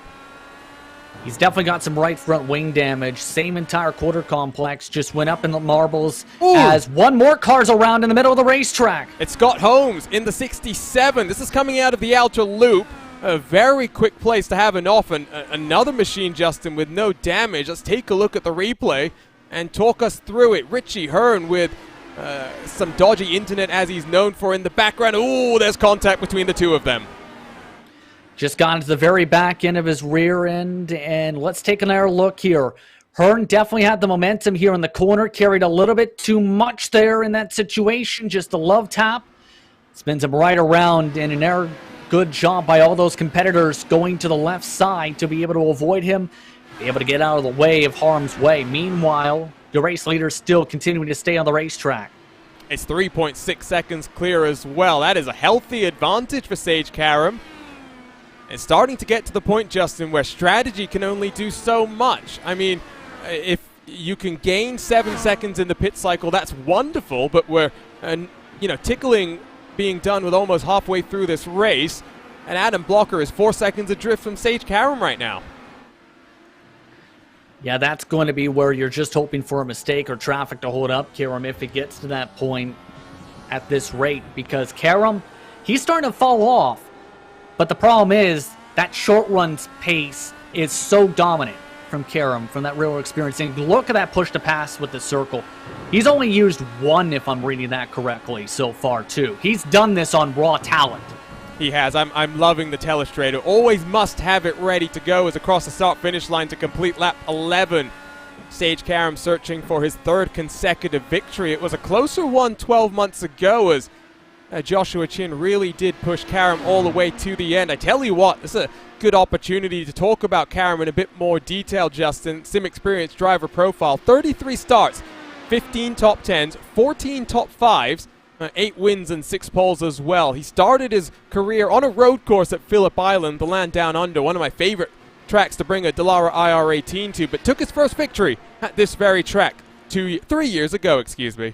He's definitely got some right front wing damage. Same entire quarter complex just went up in the marbles. Ooh. As one more car's around in the middle of the racetrack. It's Scott Holmes in the 67. This is coming out of the outer loop. A very quick place to have an off, and another machine, Justin, with no damage. Let's take a look at the replay and talk us through it. Richie Hearn with some dodgy internet, as he's known for in the background. Ooh, there's contact between the two of them. Just got into the very back end of his rear end, and let's take another look here. Hearn definitely had the momentum here in the corner, carried a little bit too much there in that situation. Just a love tap. Spins him right around, and an error. Good job by all those competitors going to the left side to be able to avoid him, be able to get out of the way of harm's way. Meanwhile, the race leader still continuing to stay on the racetrack. It's 3.6 seconds clear as well. That is a healthy advantage for Sage Karam. It's starting to get to the point, Justin, where strategy can only do so much. I mean, if you can gain 7 seconds in the pit cycle, that's wonderful, but we're, tickling being done with almost halfway through this race, and Adam Blocker is 4 seconds adrift from Sage Karam right now. Yeah, that's going to be where you're just hoping for a mistake or traffic to hold up Karam if it gets to that point at this rate, because Karam, he's starting to fall off. But the problem is that short run's pace is so dominant from Karam, from that real experience. And look at that push to pass with the circle. He's only used one, if I'm reading that correctly, so far, too. He's done this on raw talent. He has. I'm loving the telestrator. Always must have it ready to go as across the start-finish line to complete lap 11. Sage Karam searching for his third consecutive victory. It was a closer one 12 months ago as Joshua Chin really did push Karam all the way to the end. I tell you what, this is a good opportunity to talk about Karam in a bit more detail, Justin. SimXperience driver profile, 33 starts, 15 top 10s, 14 top 5s, 8 wins and 6 poles as well. He started his career on a road course at Phillip Island, the land down under, one of my favorite tracks to bring a Dallara IR18 to, but took his first victory at this very track 3 years ago, excuse me.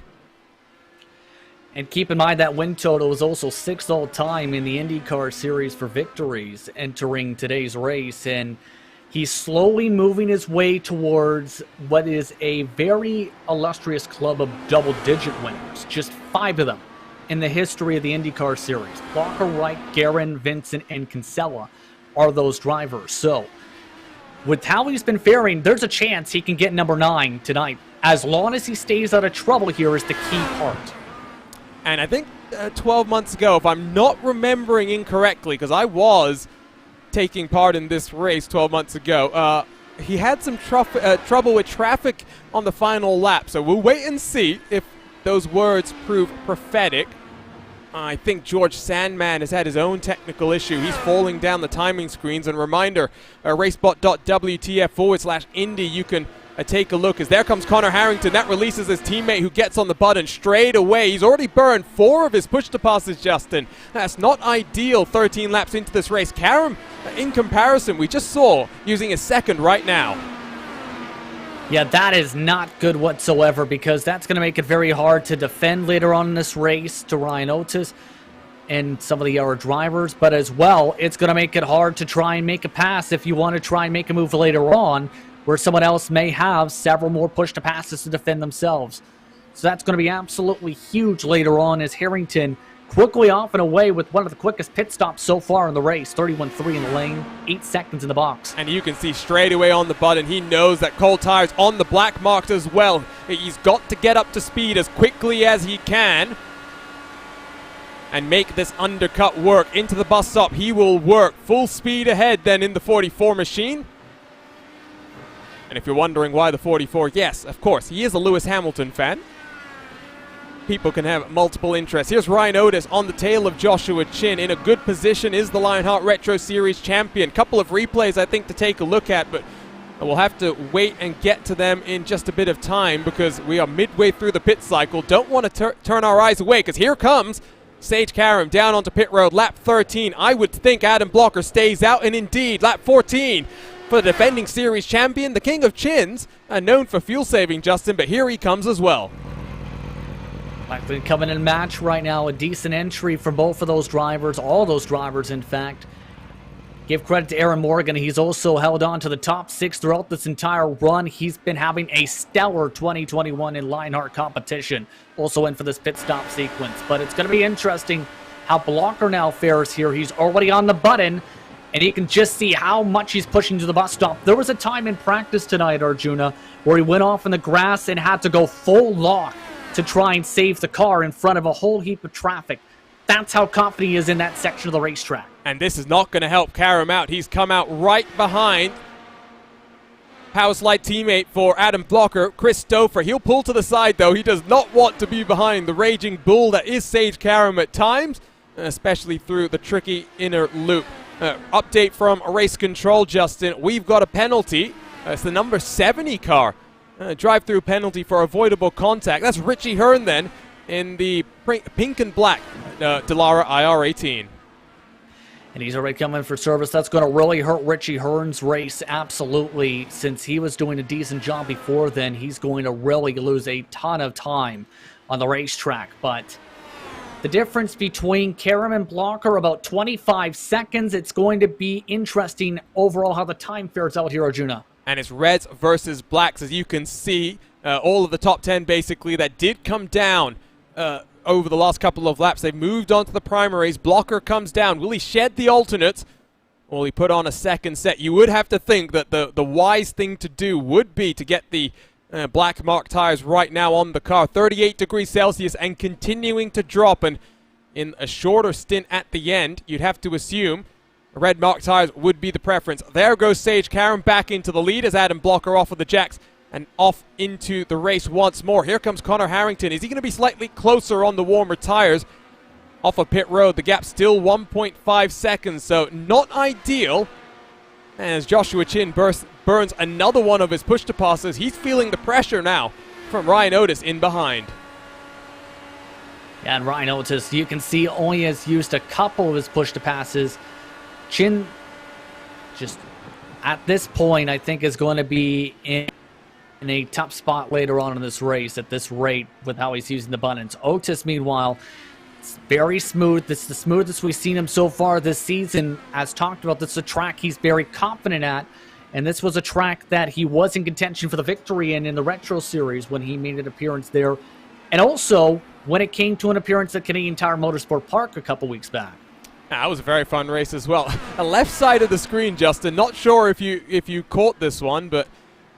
And keep in mind that win total is also 6th all-time in the IndyCar series for victories entering today's race, and he's slowly moving his way towards what is a very illustrious club of double-digit winners. Just 5 of them in the history of the IndyCar series. Blocker, Wright, Guerin, Vincent, and Kinsella are those drivers. So, with how he's been faring, there's a chance he can get number 9 tonight. As long as he stays out of trouble here is the key part. And I think 12 months ago, if I'm not remembering incorrectly, because I was taking part in this race 12 months ago, he had some trouble with traffic on the final lap. So we'll wait and see if those words prove prophetic. I think George Sandman has had his own technical issue. He's falling down the timing screens. And reminder, racebot.wtf/Indy, you can take a look as there comes Connor Harrington. That releases his teammate who gets on the button straight away. He's already burned 4 of his push to passes, Justin. That's not ideal 13 laps into this race. Karam, in comparison, we just saw using his second right now. Yeah, that is not good whatsoever, because that's going to make it very hard to defend later on in this race to Ryan Otis and some of the other drivers, but as well, it's going to make it hard to try and make a pass if you want to try and make a move later on, where someone else may have several more push to passes to defend themselves. So that's going to be absolutely huge later on, as Harrington quickly off and away with one of the quickest pit stops so far in the race. 31.3 in the lane, 8 seconds in the box. And you can see straight away on the button, he knows that cold tires on the black marked as well. He's got to get up to speed as quickly as he can and make this undercut work. Into the bus stop, he will work full speed ahead then in the 44 machine. And if you're wondering why the 44, yes, of course, he is a Lewis Hamilton fan. People can have multiple interests. Here's Ryan Otis on the tail of Joshua Chin. In a good position is the Lionheart Retro Series champion. Couple of replays, I think, to take a look at, but we'll have to wait and get to them in just a bit of time because we are midway through the pit cycle. Don't want to turn our eyes away because here comes Sage Karam down onto pit road, lap 13. I would think Adam Blocker stays out, and indeed, lap 14. For the defending series champion, the king of chins, known for fuel saving, Justin, but here he comes as well. Likely coming in match right now, a decent entry for both of those drivers, all those drivers in fact. Give credit to Aaron Morgan, he's also held on to the top 6 throughout this entire run. He's been having a stellar 2021 in Lionheart competition, also in for this pit stop sequence. But it's going to be interesting how Blocker now fares here. He's already on the button, and you can just see how much he's pushing to the bus stop. There was a time in practice tonight, Arjuna, where he went off in the grass and had to go full lock to try and save the car in front of a whole heap of traffic. That's how confident he is in that section of the racetrack. And this is not going to help Karam out. He's come out right behind Power Slide teammate for Adam Blocker, Chris Stouffer. He'll pull to the side, though. He does not want to be behind the raging bull that is Sage Karam at times, especially through the tricky inner loop. Update from race control, Justin. We've got a penalty. It's the number 70 car. Drive-through penalty for avoidable contact. That's Richie Hearn then in the pink and black Dallara IR18. And he's already coming for service. That's going to really hurt Richie Hearn's race, absolutely. Since he was doing a decent job before then, he's going to really lose a ton of time on the racetrack. But the difference between Karam and Blocker, about 25 seconds. It's going to be interesting overall how the time fares out here, Arjuna. and it's reds versus blacks. As you can see, all of the top 10 basically that did come down over the last couple of laps. They've moved on to the primaries. Blocker comes down. Will he shed the alternates? Will he put on a second set? You would have to think that the wise thing to do would be to get the black mark tires right now on the car. 38 degrees Celsius and continuing to drop. And in a shorter stint at the end, you'd have to assume red mark tires would be the preference. There goes Sage Karam back into the lead as Adam Blocker off of the jacks and off into the race once more. Here comes Connor Harrington. Is he going to be slightly closer on the warmer tires off of pit road? The gap's still 1.5 seconds, so not ideal. As Joshua Chin burns another one of his push-to-passes. He's feeling the pressure now from Ryan Otis in behind. Yeah, and Ryan Otis, you can see, only has used a couple of his push-to-passes. Chin, just at this point, I think is going to be in a tough spot later on in this race at this rate with how he's using the buttons. Otis, meanwhile, it's very smooth. This is the smoothest we've seen him so far this season. As talked about, this is a track he's very confident at, and this was a track that he was in contention for the victory in the Retro Series when he made an appearance there, and also when it came to an appearance at Canadian Tire Motorsport Park a couple weeks back. That was a very fun race as well. A left side of the screen, Justin. Not sure if you caught this one, but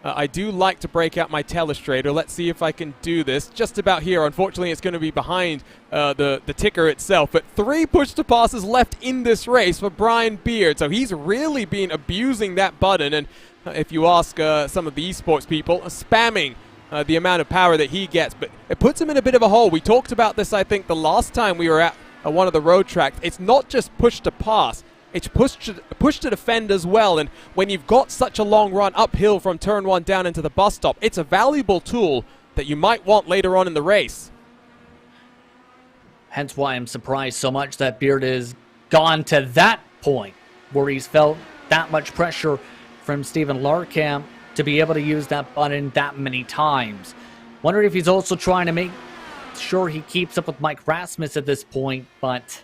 I do like to break out my telestrator. Let's see if I can do this. Just about here. Unfortunately, it's going to be behind the ticker itself. But 3 push-to-passes left in this race for Brian Beard. So he's really been abusing that button. And if you ask some of the esports people, spamming the amount of power that he gets. But it puts him in a bit of a hole. We talked about this, I think, the last time we were at one of the road tracks. It's not just push-to-pass. It's push to defend as well, and when you've got such a long run uphill from turn 1 down into the bus stop, it's a valuable tool that you might want later on in the race. Hence why I'm surprised so much that Beard has gone to that point where he's felt that much pressure from Stephen Larkamp to be able to use that button that many times. Wondering if he's also trying to make sure he keeps up with Mike Rasmus at this point, but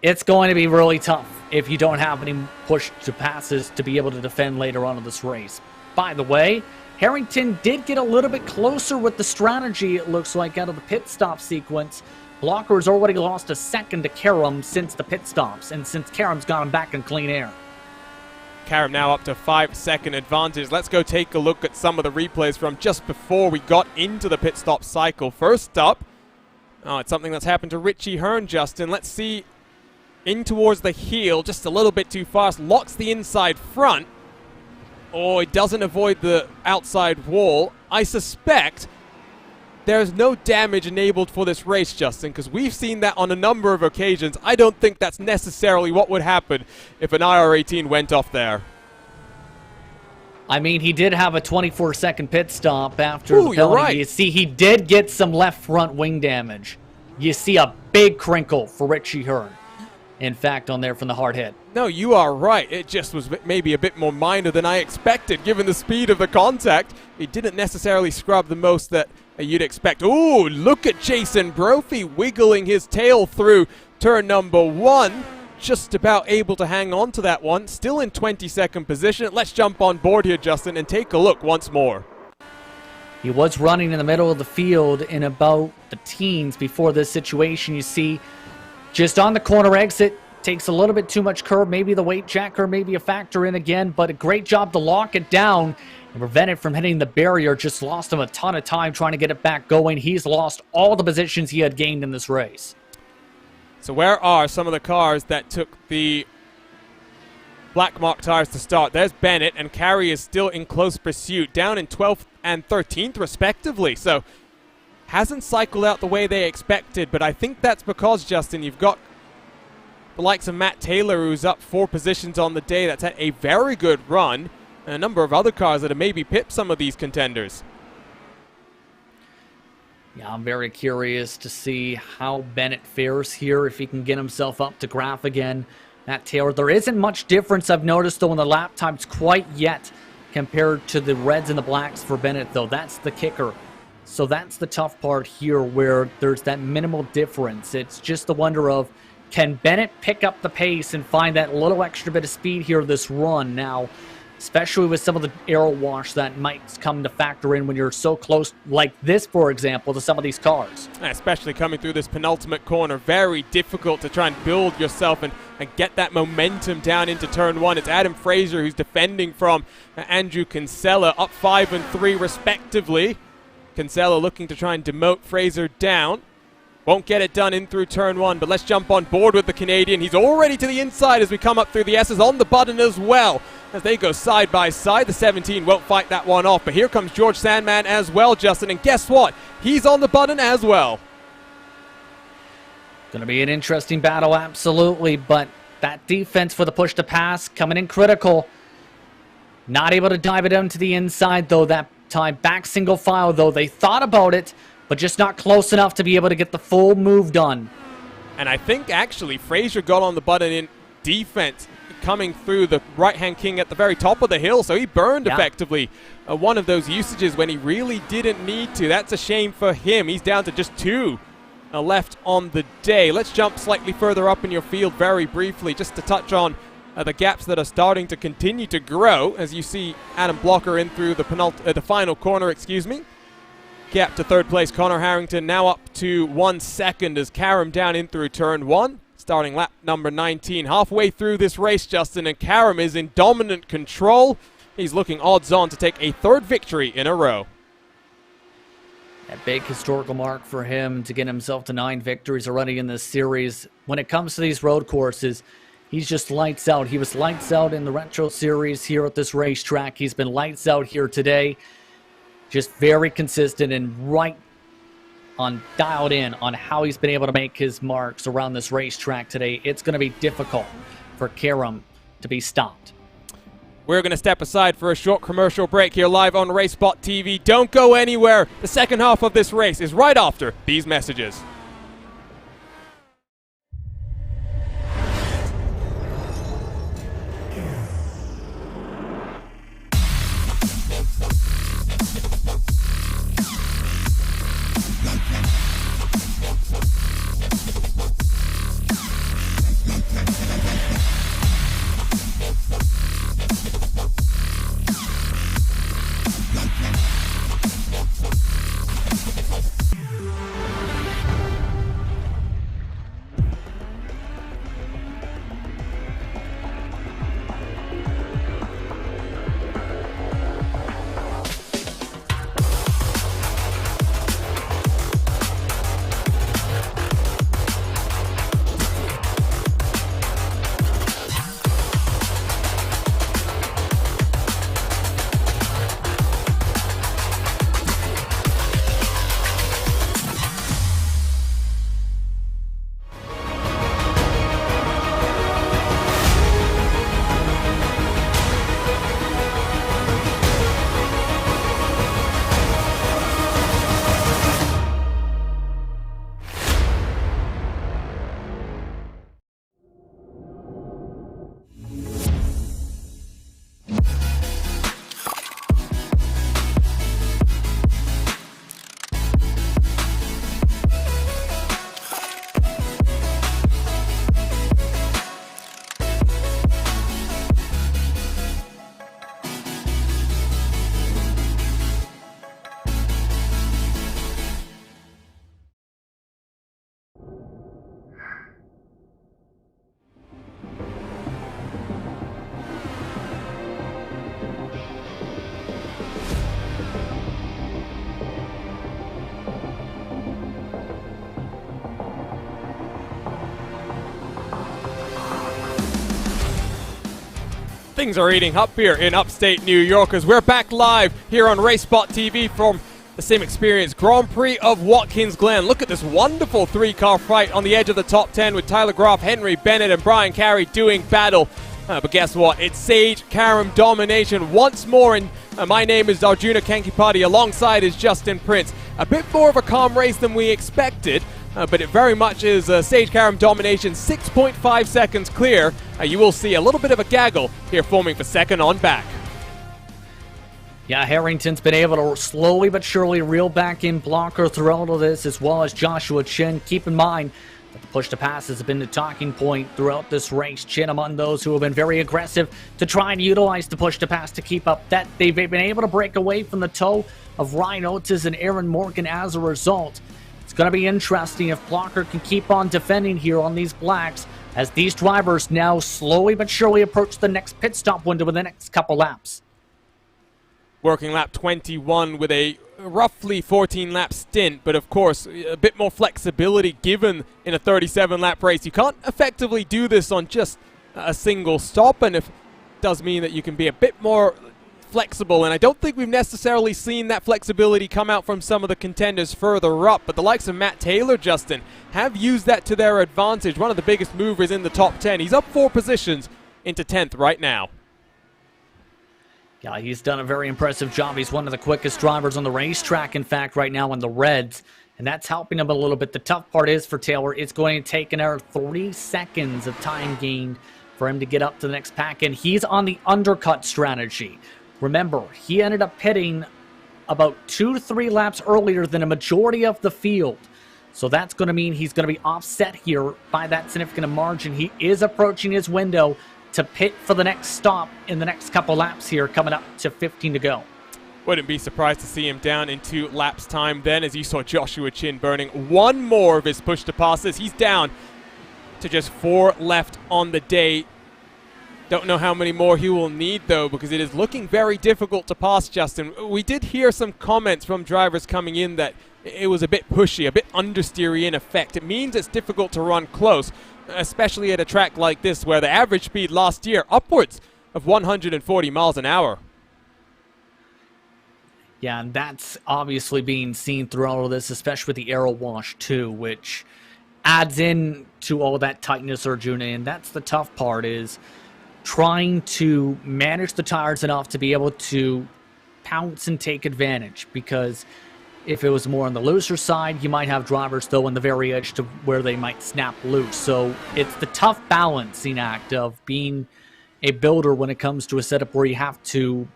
it's going to be really tough if you don't have any push to passes to be able to defend later on in this race. By the way, Harrington did get a little bit closer with the strategy, it looks like, out of the pit stop sequence. Blocker has already lost a second to Karam since the pit stops, and since Karam's got him back in clean air. Karam now up to 5-second advantage. Let's go take a look at some of the replays from just before we got into the pit stop cycle. First up, it's something that's happened to Richie Hearn, Justin. Let's see. In towards the heel, just a little bit too fast, locks the inside front. Oh, it doesn't avoid the outside wall. I suspect there's no damage enabled for this race, Justin, because we've seen that on a number of occasions. I don't think that's necessarily what would happen if an IR-18 went off there. I mean, he did have a 24-second pit stop after the penalty. You're right. You see, he did get some left front wing damage. You see a big crinkle for Richie Hearn. In fact, on there from the hard hit. No, you are right. It just was maybe a bit more minor than I expected, given the speed of the contact. He didn't necessarily scrub the most that you'd expect. Ooh, look at Jason Brophy wiggling his tail through turn number 1. Just about able to hang on to that one. Still in 22nd position. Let's jump on board here, Justin, and take a look once more. He was running in the middle of the field in about the teens before this situation. You see, just on the corner exit, takes a little bit too much curb. Maybe the weight checker, maybe a factor in again, but a great job to lock it down and prevent it from hitting the barrier. Just lost him a ton of time trying to get it back going. He's lost all the positions he had gained in this race. So where are some of the cars that took the black mark tires to start? There's Bennett, and Carey is still in close pursuit, down in 12th and 13th respectively. So hasn't cycled out the way they expected, but I think that's because, Justin, you've got the likes of Matt Taylor, who's up 4 positions on the day. That's had a very good run, and a number of other cars that have maybe pipped some of these contenders. Yeah, I'm very curious to see how Bennett fares here, if he can get himself up to graph again. Matt Taylor, there isn't much difference I've noticed, though, in the lap times quite yet compared to the reds and the blacks for Bennett, though. That's the kicker. So that's the tough part here, where there's that minimal difference. It's just the wonder of, can Bennett pick up the pace and find that little extra bit of speed here this run? Now, especially with some of the aero wash that might come to factor in when you're so close, like this, for example, to some of these cars. Especially coming through this penultimate corner, very difficult to try and build yourself and get that momentum down into turn one. It's Adam Fraser who's defending from Andrew Kinsella, up 5 and 3 respectively. Kinsella looking to try and demote Fraser down. Won't get it done in through turn one, but let's jump on board with the Canadian. He's already to the inside as we come up through the S's, on the button as well. As they go side by side, the 17 won't fight that one off. But here comes George Sandman as well, Justin. And guess what? He's on the button as well. Going to be an interesting battle, absolutely. But that defense for the push to pass coming in critical. Not able to dive it into the inside, though, that time. Back single file, though. They thought about it, but just not close enough to be able to get the full move done. And I think, actually, Fraser got on the button in defense, coming through the right-hand king at the very top of the hill, so he burned effectively one of those usages when he really didn't need to. That's a shame for him. He's down to just 2 left on the day. Let's jump slightly further up in your field very briefly, just to touch on the gaps that are starting to continue to grow, as you see Adam Blocker in through the final corner, Gap to third place, Connor Harrington now up to 1 second as Karam down in through turn 1. Starting lap number 19. Halfway through this race, Justin, and Karam is in dominant control. He's looking odds-on to take a 3rd victory in a row. A big historical mark for him to get himself to 9 victories already in this series. When it comes to these road courses, he's just lights out. He was lights out in the Retro Series here at this racetrack. He's been lights out here today. Just very consistent and right on dialed in on how he's been able to make his marks around this racetrack today. It's going to be difficult for Karam to be stopped. We're going to step aside for a short commercial break here live on RaceSpot TV. Don't go anywhere. The second half of this race is right after these messages. Things are eating up here in upstate New York as we're back live here on RaceSpot TV from the SimXperience Grand Prix of Watkins Glen. Look at this wonderful 3-car fight on the edge of the top 10 with Tyler Groff, Henry Bennett, and Brian Carey doing battle. But guess what? It's Sage Karam domination once more, and my name is Arjuna Kankipati. Alongside is Justin Prince. A bit more of a calm race than we expected, but it very much is Sage Karam domination, 6.5 seconds clear. You will see a little bit of a gaggle here forming for second on back. Yeah, Harrington's been able to slowly but surely reel back in Blocker throughout all this, as well as Joshua Chin. Keep in mind, But the push to pass has been the talking point throughout this race. Chin among those who have been very aggressive to try and utilize the push to pass to keep up that. They've been able to break away from the toe of Ryan Oates and Aaron Morgan as a result. It's going to be interesting if Blocker can keep on defending here on these blacks as these drivers now slowly but surely approach the next pit stop window in the next couple laps. Working lap 21 with a roughly 14-lap stint, but of course a bit more flexibility given in a 37-lap race. You can't effectively do this on just a single stop, and it does mean that you can be a bit more flexible, and I don't think we've necessarily seen that flexibility come out from some of the contenders further up, but the likes of Matt Taylor, Justin, have used that to their advantage. One of the biggest movers in the top 10. He's up 4 positions into 10th right now. Yeah, he's done a very impressive job. He's one of the quickest drivers on the racetrack, in fact, right now in the Reds, and that's helping him a little bit. The tough part is for Taylor, it's going to take another 3 seconds of time gained for him to get up to the next pack, and he's on the undercut strategy. Remember, he ended up pitting about 2 to 3 laps earlier than a majority of the field. So that's going to mean he's going to be offset here by that significant margin. He is approaching his window to pit for the next stop in the next couple laps here, coming up to 15 to go. Wouldn't be surprised to see him down in 2 laps time then, as you saw Joshua Chin burning 1 more of his push to passes. He's down to just 4 left on the day. Don't know how many more he will need, though, because it is looking very difficult to pass, Justin. We did hear some comments from drivers coming in that it was a bit pushy, a bit understeery in effect. It means it's difficult to run close, especially at a track like this where the average speed last year upwards of 140 miles an hour. Yeah, and that's obviously being seen through all of this, especially with the aero wash, too, which adds in to all that tightness, Arjuna, and that's the tough part, is trying to manage the tires enough to be able to pounce and take advantage, because if it was more on the looser side, you might have drivers, though, on the very edge to where they might snap loose. So it's the tough balancing act of being a builder when it comes to a setup where you have to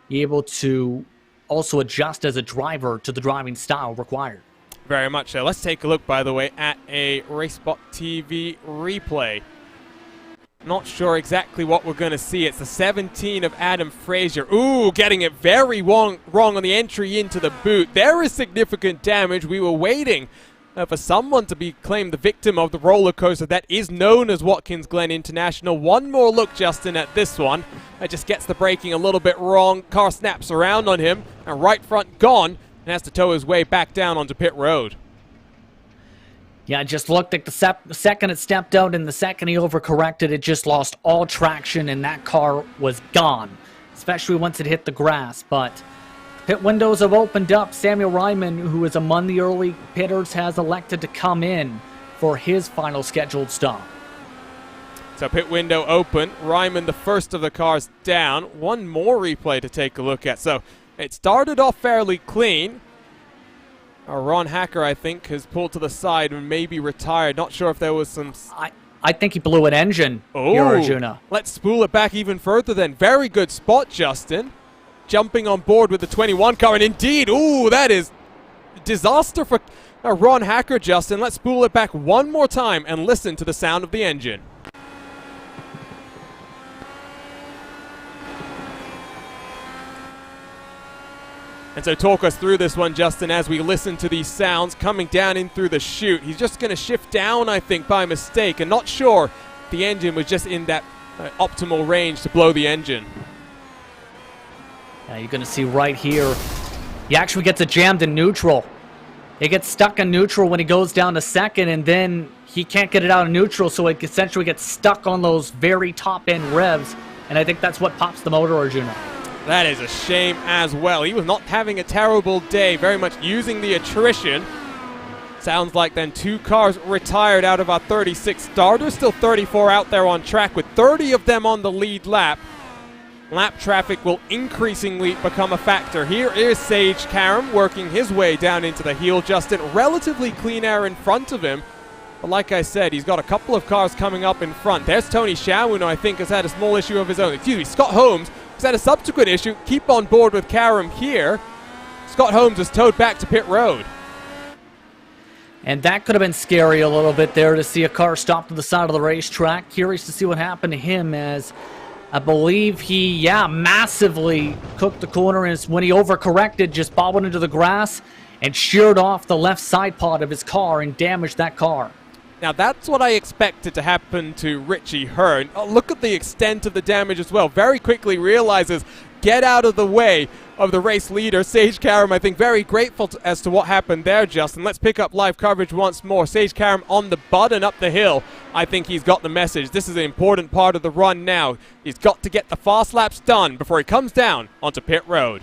be able to also adjust as a driver to the driving style required. Very much so. Let's take a look, by the way, at a Racebot TV replay. Not sure exactly what we're going to see. It's the 17 of Adam Frazier. Ooh, getting it very wrong on the entry into the boot. There is significant damage. We were waiting for someone to be claimed the victim of the roller coaster that is known as Watkins Glen International. One more look, Justin, at this one. It just gets the braking a little bit wrong. Car snaps around on him, and right front gone, and has to tow his way back down onto pit road. Yeah, it just looked like the second it stepped out and the second he overcorrected, it just lost all traction and that car was gone, especially once it hit the grass. But pit windows have opened up. Samuel Ryman, who is among the early pitters, has elected to come in for his final scheduled stop. So pit window open. Ryman, the first of the cars down. One more replay to take a look at. So it started off fairly clean. Ron Hacker, I think, has pulled to the side and maybe retired. Not sure if there was some... I think he blew an engine here, Arjuna. Let's spool it back even further then. Very good spot, Justin. Jumping on board with the 21 car, and indeed, ooh, that is disaster for Ron Hacker, Justin. Let's spool it back one more time and listen to the sound of the engine. And so talk us through this one, Justin, as we listen to these sounds coming down in through the chute. He's just going to shift down, I think, by mistake, and not sure if the engine was just in that optimal range to blow the engine. Yeah, you're going to see right here, he actually gets it jammed in neutral. It gets stuck in neutral when he goes down to second, and then he can't get it out of neutral, so it essentially gets stuck on those very top-end revs, and I think that's what pops the motor, Arjuna. That is a shame as well. He was not having a terrible day, very much using the attrition. Sounds like then 2 cars retired out of our 36 starters. Still 34 out there on track with 30 of them on the lead lap. Lap traffic will increasingly become a factor. Here is Sage Karam working his way down into the heel. Justin, relatively clean air in front of him. But like I said, he's got a couple of cars coming up in front. There's Tony Shawun, who I think has had a small issue of his own. Excuse me, Scott Holmes. He's had a subsequent issue. Keep on board with Karam here. Scott Holmes is towed back to pit road. And that could have been scary a little bit there to see a car stop to the side of the racetrack. Curious to see what happened to him, as I believe he, massively cooked the corner, and when he overcorrected, just bobbled into the grass and sheared off the left side pod of his car and damaged that car. Now that's what I expected to happen to Richie Hearn. Oh, look at the extent of the damage as well. Very quickly realizes, get out of the way of the race leader, Sage Karam. I think very grateful as to what happened there, Justin. Let's pick up live coverage once more. Sage Karam on the button up the hill. I think he's got the message. This is an important part of the run now. He's got to get the fast laps done before he comes down onto pit road.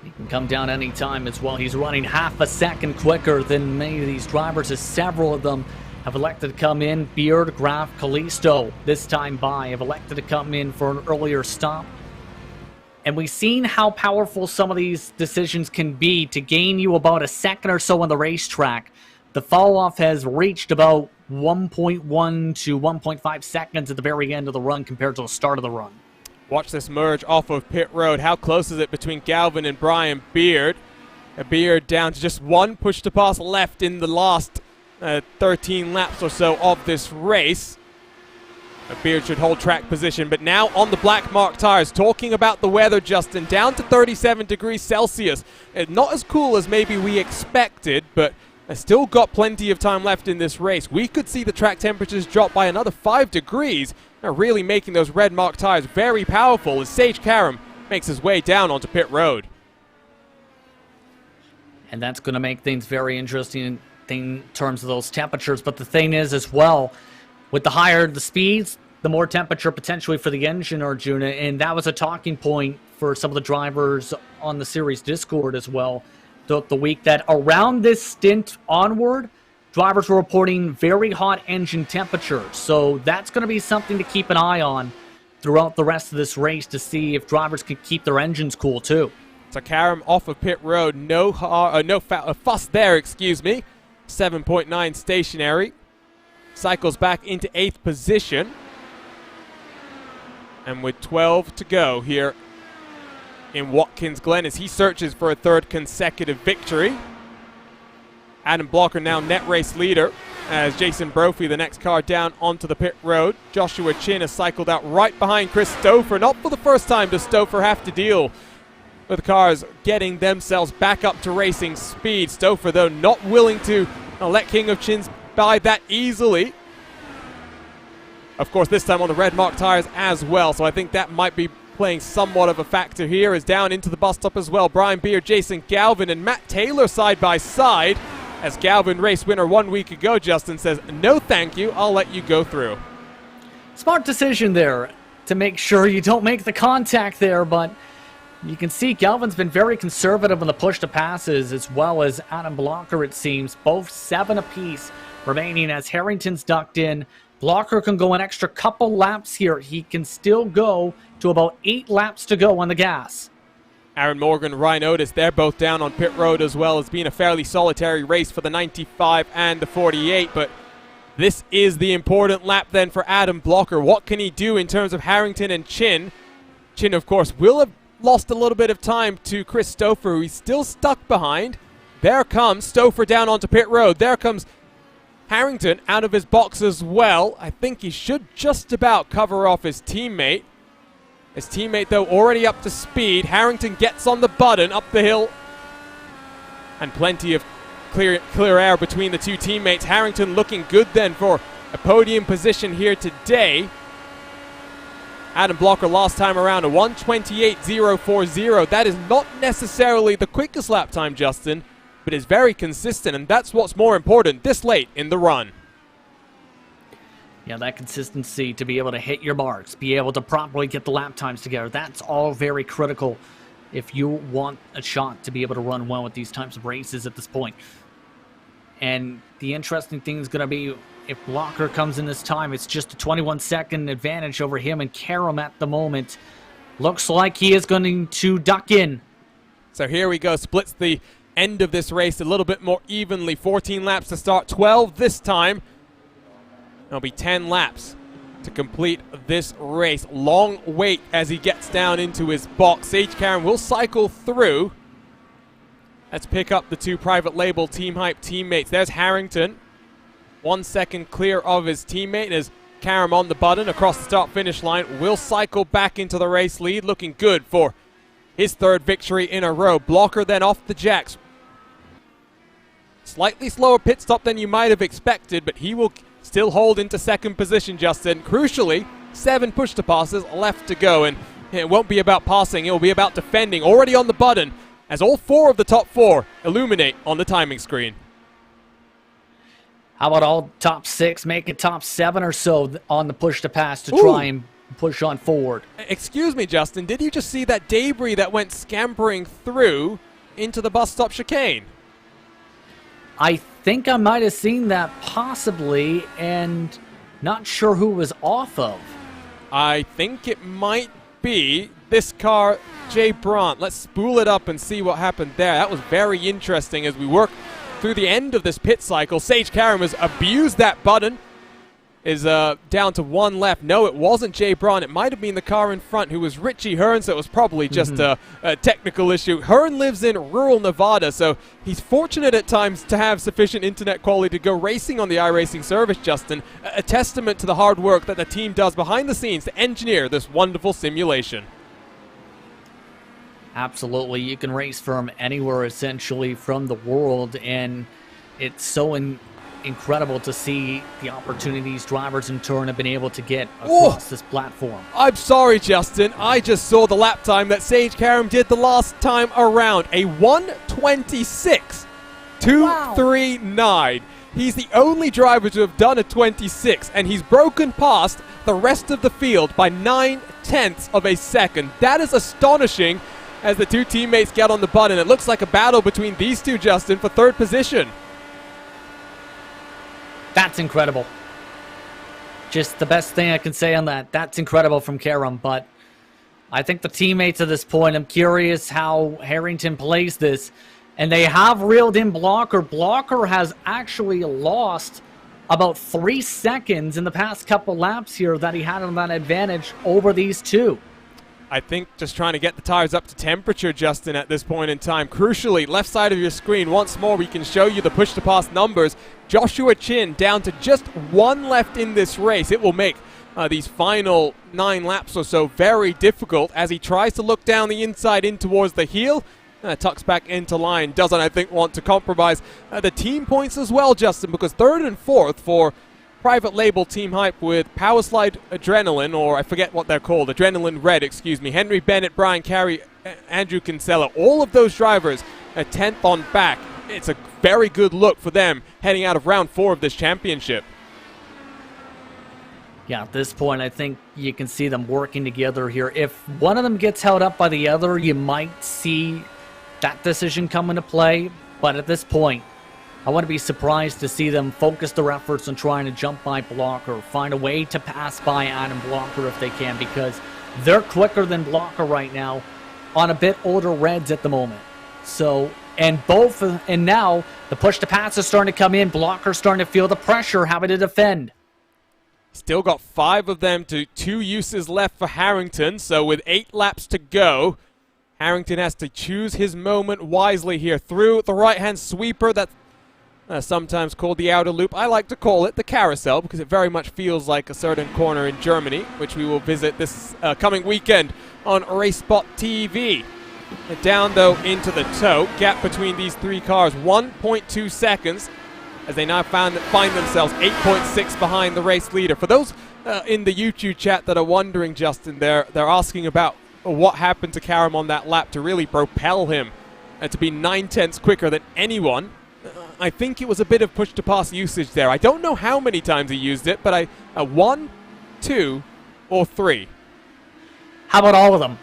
He can come down any time as well. He's running half a second quicker than many of these drivers, as several of them have elected to come in. Beard, Graf, Kalisto, this time by, have elected to come in for an earlier stop. And we've seen how powerful some of these decisions can be to gain you about a second or so on the racetrack. The fall-off has reached about 1.1 to 1.5 seconds at the very end of the run compared to the start of the run. Watch this merge off of pit road. How close is it between Galvin and Brian Beard? Beard down to just one push to pass left in the last 13 laps or so of this race. Beard should hold track position, but now on the black mark tires. Talking about the weather, Justin, down to 37 degrees Celsius. Not as cool as maybe we expected, but still got plenty of time left in this race. We could see the track temperatures drop by another 5 degrees, really making those red mark tires very powerful as Sage Karam makes his way down onto pit road. And that's going to make things very interesting in terms of those temperatures. But the thing is as well, with the higher the speeds, the more temperature potentially for the engine, Arjuna. And that was a talking point for some of the drivers on the series Discord as well throughout the week, that around this stint onward, drivers were reporting very hot engine temperatures. So that's going to be something to keep an eye on throughout the rest of this race to see if drivers can keep their engines cool too. So Karam off of pit road, no fuss there, excuse me. 7.9 stationary. Cycles back into 8th position. And with 12 to go here in Watkins Glen as he searches for a third consecutive victory. Adam Blocker now net race leader as Jason Brophy, the next car down onto the pit road. Joshua Chin has cycled out right behind Chris Stouffer. Not for the first time does Stouffer have to deal with cars getting themselves back up to racing speed. Stouffer, though, not willing to let King of Chins by that easily. Of course, this time on the red mark tires as well, so I think that might be playing somewhat of a factor here. Is down into the bus stop as well. Brian Beard, Jason Galvin, and Matt Taylor side by side. As Galvin, race winner 1 week ago, Justin says, no thank you, I'll let you go through. Smart decision there to make sure you don't make the contact there, but you can see Galvin's been very conservative on the push to passes, as well as Adam Blocker, it seems. Both 7 apiece remaining as Harrington's ducked in. Blocker can go an extra couple laps here. He can still go to about 8 laps to go on the gas. Aaron Morgan, Ryan Otis, they're both down on pit road as well. It's been a fairly solitary race for the 95 and the 48, but this is the important lap then for Adam Blocker. What can he do in terms of Harrington and Chin? Chin, of course, will have lost a little bit of time to Chris Stouffer, who he's still stuck behind. There comes Stouffer down onto pit road. There comes Harrington out of his box as well. I think he should just about cover off his teammate. His teammate, though, already up to speed. Harrington gets on the button up the hill. And plenty of clear air between the two teammates. Harrington looking good then for a podium position here today. Adam Blocker last time around a 1:28.040. That is not necessarily the quickest lap time, Justin, but is very consistent, and that's what's more important this late in the run. Yeah, that consistency to be able to hit your marks, be able to properly get the lap times together, that's all very critical if you want a shot to be able to run well with these types of races at this point. And the interesting thing is going to be if Blocker comes in this time, it's just a 21-second advantage over him and Karam at the moment. Looks like he is going to duck in. So here we go, splits the end of this race a little bit more evenly. 14 laps to start, 12 this time. It'll be 10 laps to complete this race. Long wait as he gets down into his box. Sage Karam will cycle through. Let's pick up the two private label Team Hype teammates. There's Harrington, 1 second clear of his teammate as Karam on the button across the start-finish line. Will cycle back into the race lead, looking good for his third victory in a row. Blocker then off the jacks. Slightly slower pit stop than you might have expected, but he will still hold into second position, Justin. Crucially, 7 push-to-passes left to go, and it won't be about passing, it will be about defending. Already on the button, as all 4 of the top 4 illuminate on the timing screen. How about all top 6 make it top 7 or so on the push-to-pass to try and push on forward? Excuse me, Justin, did you just see that debris that went scampering through into the bus stop chicane? I think I might have seen that possibly, and not sure who it was off of. I think it might be this car, Jay Brandt. Let's spool it up and see what happened there. That was very interesting as we work through the end of this pit cycle. Sage Karam has abused that button. Is down to 1 left. No, it wasn't Jay Braun. It might have been the car in front who was Richie Hearn, so it was probably just a technical issue. Hearn lives in rural Nevada, so he's fortunate at times to have sufficient internet quality to go racing on the iRacing service, Justin. A testament to the hard work that the team does behind the scenes to engineer this wonderful simulation. Absolutely. You can race from anywhere, essentially, from the world, and it's so incredible to see the opportunities drivers in turn have been able to get across this platform. I'm sorry, Justin. I just saw the lap time that Sage Karam did the last time around. A 1:26.239. Wow. He's the only driver to have done a 26, and he's broken past the rest of the field by 9/10 of a second. That is astonishing as the two teammates get on the button. It looks like a battle between these two, Justin, for third position. That's incredible. Just the best thing I can say on that. That's incredible from Karam, but I think the teammates at this point, I'm curious how Harrington plays this. And they have reeled in Blocker. Blocker has actually lost about 3 seconds in the past couple laps here that he had on that advantage over these two. I think just trying to get the tires up to temperature, Justin, at this point in time. Crucially, left side of your screen, once more, we can show you the push-to-pass numbers. Joshua Chin down to just 1 left in this race. It will make these final 9 laps or so very difficult as he tries to look down the inside in towards the heel. Tucks back into line. Doesn't, I think, want to compromise the team points as well, Justin, because 3rd and 4th for private label Team Hype with Powerslide Adrenaline, or I forget what they're called, Adrenaline Red, excuse me, Henry Bennett, Brian Carey, Andrew Kinsella, all of those drivers a 10th on back. It's a very good look for them heading out of round 4 of this championship. Yeah, at this point, I think you can see them working together here. If one of them gets held up by the other, you might see that decision come into play, but at this point, I wouldn't be surprised to see them focus their efforts on trying to jump by Blocker, find a way to pass by Adam Blocker if they can, because they're quicker than Blocker right now on a bit older reds at the moment. So, and now the push to pass is starting to come in. Blocker's starting to feel the pressure, having to defend. Still got 5 of them to 2 uses left for Harrington, so with 8 laps to go, Harrington has to choose his moment wisely here through the right-hand sweeper that sometimes called the outer loop. I like to call it the carousel because it very much feels like a certain corner in Germany, which we will visit this coming weekend on RaceSpot TV. Down, though, into the toe. Gap between these 3 cars, 1.2 seconds, as they now find themselves 8.6 behind the race leader. For those in the YouTube chat that are wondering, Justin, they're asking about what happened to Karam on that lap to really propel him to be 9/10 quicker than anyone. I think it was a bit of push-to-pass usage there. I don't know how many times he used it, but 1, 2, or 3. How about all of them?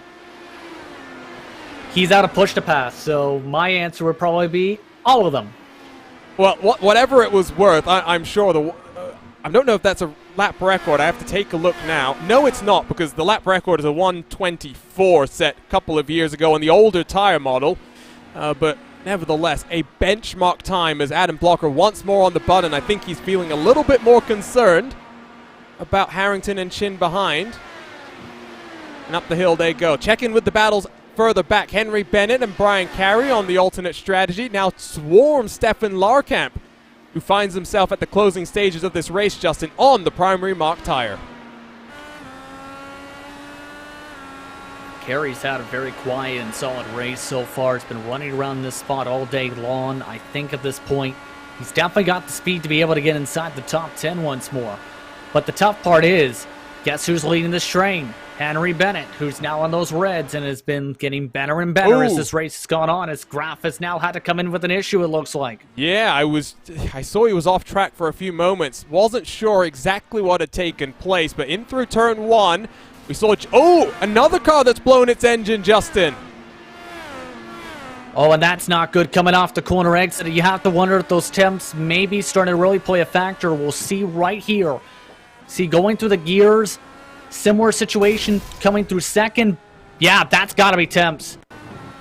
He's out of push-to-pass, so my answer would probably be all of them. Well, whatever it was worth, I'm sure I don't know if that's a lap record. I have to take a look now. No, it's not, because the lap record is a 1:24 set a couple of years ago on the older tire model. But nevertheless, a benchmark time as Adam Blocker once more on the button. I think he's feeling a little bit more concerned about Harrington and Chin behind. And up the hill they go. Check in with the battles further back. Henry Bennett and Brian Carey on the alternate strategy. Now swarm Stefan Larkamp, who finds himself at the closing stages of this race, Justin, on the primary Mark tire. Carey's had a very quiet and solid race so far. He's been running around this spot all day long. I think at this point, he's definitely got the speed to be able to get inside the top 10 once more. But the tough part is, guess who's leading this train? Henry Bennett, who's now on those reds and has been getting better and better as this race has gone on. His graph has now had to come in with an issue, it looks like. Yeah, I saw he was off track for a few moments. Wasn't sure exactly what had taken place, but in through turn 1, we saw, another car that's blown its engine, Justin. Oh, and that's not good coming off the corner exit. You have to wonder if those temps maybe starting to really play a factor. We'll see right here. See, going through the gears, similar situation coming through second. Yeah, that's got to be temps.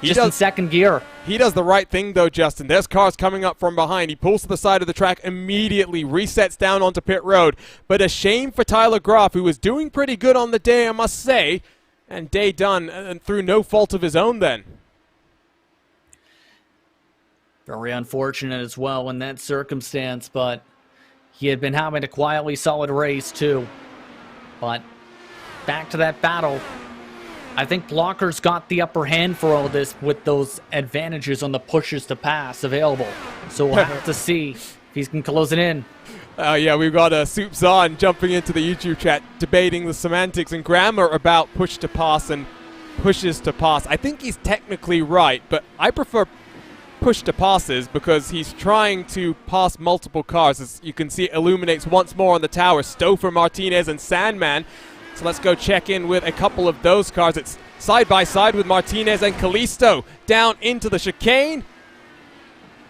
Just in second gear. He does the right thing, though, Justin. There's cars coming up from behind. He pulls to the side of the track immediately, resets down onto pit road. But a shame for Tyler Groff, who was doing pretty good on the day, I must say. And day done, and through no fault of his own then. Very unfortunate as well in that circumstance, but he had been having a quietly solid race, too. But back to that battle. I think Blocker's got the upper hand for all this with those advantages on the pushes to pass available. So we'll have to see if he can close it in. Yeah, we've got Soups on jumping into the YouTube chat, debating the semantics and grammar about push to pass and pushes to pass. I think he's technically right, but I prefer push to passes because he's trying to pass multiple cars. As you can see, it illuminates once more on the tower. Stouffer, Martinez, and Sandman. So let's go check in with a couple of those cars. It's side by side with Martinez and Kalisto down into the chicane.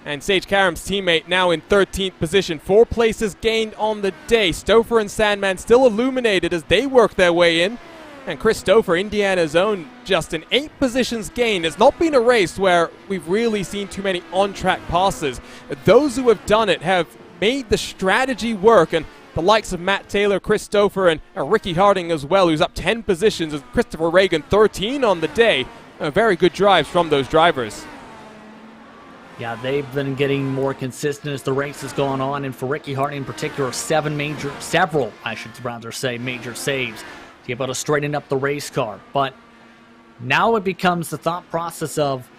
And Sage Karam's teammate now in 13th position. 4 places gained on the day. Stouffer and Sandman still illuminated as they work their way in. And Chris Stouffer, Indiana's own, Justin, 8 positions gained. It's not been a race where we've really seen too many on-track passes. Those who have done it have made the strategy work, and the likes of Matt Taylor, Chris Stouffer, and Ricky Harding as well, who's up 10 positions, as Christopher Reagan 13 on the day. Very good drives from those drivers. Yeah, they've been getting more consistent as the race has gone on, and for Ricky Harding in particular, several major saves to be able to straighten up the race car. But now it becomes the thought process of,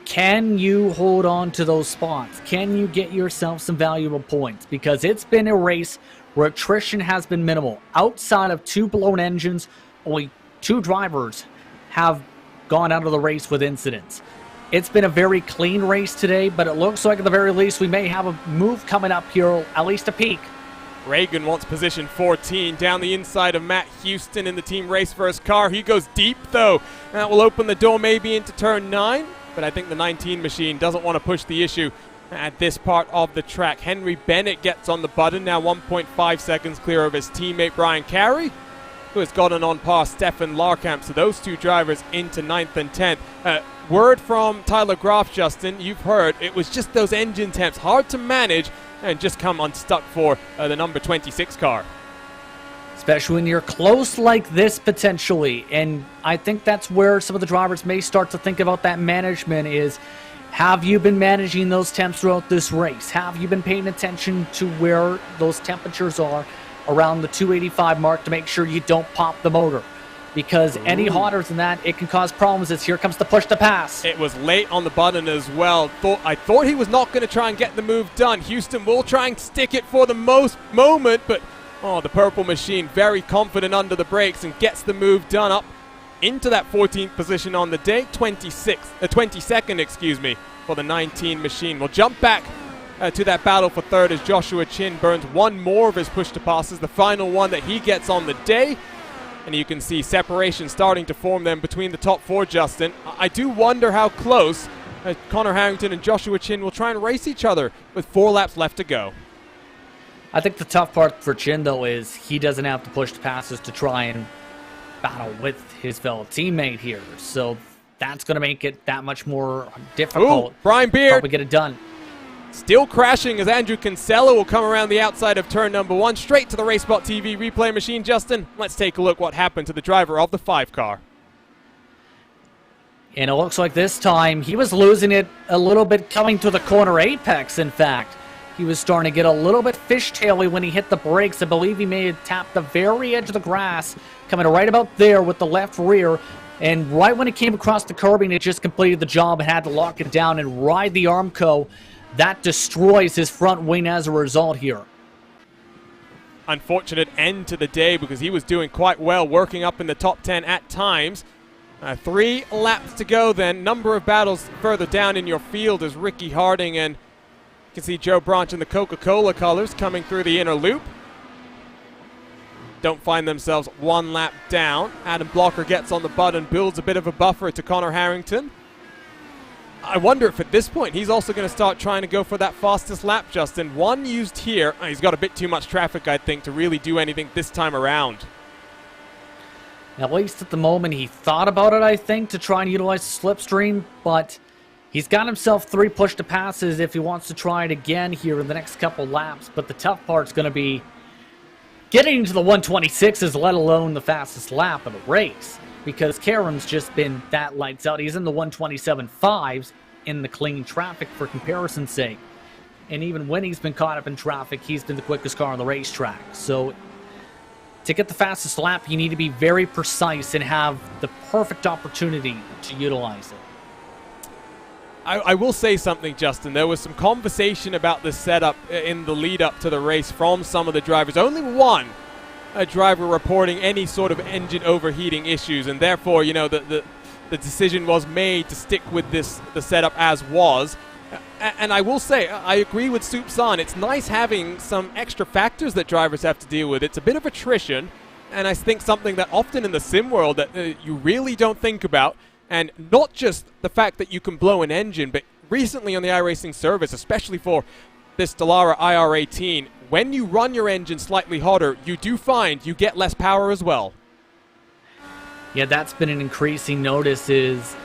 can you hold on to those spots? Can you get yourself some valuable points? Because it's been a race where attrition has been minimal. Outside of 2 blown engines, only 2 drivers have gone out of the race with incidents. It's been a very clean race today, but it looks like at the very least we may have a move coming up here, at least a peak. Reagan wants position 14 down the inside of Matt Houston in the team race for his car. He goes deep, though. That will open the door maybe into turn 9, but I think the 19 machine doesn't want to push the issue at this part of the track. Henry Bennett gets on the button, now 1.5 seconds clear of his teammate Brian Carey, who has gotten on par Stefan Larkamp. So those 2 drivers into 9th and 10th. Word from Tyler Groff, Justin, you've heard, it was just those engine temps, hard to manage, and just come unstuck for the number 26 car. Especially when you're close like this potentially. And I think that's where some of the drivers may start to think about that management is, have you been managing those temps throughout this race? Have you been paying attention to where those temperatures are around the 285 mark to make sure you don't pop the motor? Because any hotter than that, it can cause problems as here comes the push to pass. It was late on the button as well. I thought he was not going to try and get the move done. Houston will try and stick it for the moment, but the purple machine very confident under the brakes and gets the move done up into that 14th position on the day. 22nd, for the 19 machine. We'll jump back to that battle for third as Joshua Chin burns 1 more of his push to passes, the final one that he gets on the day. And you can see separation starting to form then between the top 4, Justin. I do wonder how close Connor Harrington and Joshua Chin will try and race each other with 4 laps left to go. I think the tough part for Chin, though, is he doesn't have to push the passes to try and battle with his fellow teammate here. So that's going to make it that much more difficult. Brian Beard. Probably get it done. Still crashing as Andrew Kinsella will come around the outside of turn number 1, straight to the RaceSpot TV replay machine. Justin, let's take a look what happened to the driver of the 5 car. And it looks like this time he was losing it a little bit coming to the corner apex, in fact. He was starting to get a little bit fishtaily when he hit the brakes. I believe he may have tapped the very edge of the grass, coming right about there with the left rear. And right when it came across the curbing, it just completed the job and had to lock it down and ride the Armco. That destroys his front wing as a result here. Unfortunate end to the day because he was doing quite well, working up in the top 10 at times. 3 laps to go then. Number of battles further down in your field is Ricky Harding, and you can see Joe Branch in the Coca-Cola colors coming through the inner loop. Don't find themselves 1 lap down. Adam Blocker gets on the button, builds a bit of a buffer to Connor Harrington. I wonder if at this point he's also going to start trying to go for that fastest lap, Justin. 1 used here. He's got a bit too much traffic, I think, to really do anything this time around. At least at the moment, he thought about it, I think, to try and utilize the slipstream, but he's got himself 3 push-to-passes if he wants to try it again here in the next couple laps, but the tough part's going to be getting into the 126s, let alone the fastest lap of the race, because Karam's just been that lights out. He's in the 127.5s in the clean traffic for comparison's sake, and even when he's been caught up in traffic, he's been the quickest car on the racetrack. So to get the fastest lap, you need to be very precise and have the perfect opportunity to utilize it. I will say something, Justin. There was some conversation about this setup in the lead up to the race from some of the drivers. Only one driver reporting any sort of engine overheating issues, and therefore, you know, the decision was made to stick with the setup as was. And I will say, I agree with Soupsan. It's nice having some extra factors that drivers have to deal with. It's a bit of attrition, and I think something that often in the sim world that you really don't think about. And not just the fact that you can blow an engine, but recently on the iRacing service, especially for this Dallara IR18, when you run your engine slightly hotter, you do find you get less power as well. Yeah, that's been an increasing notice, is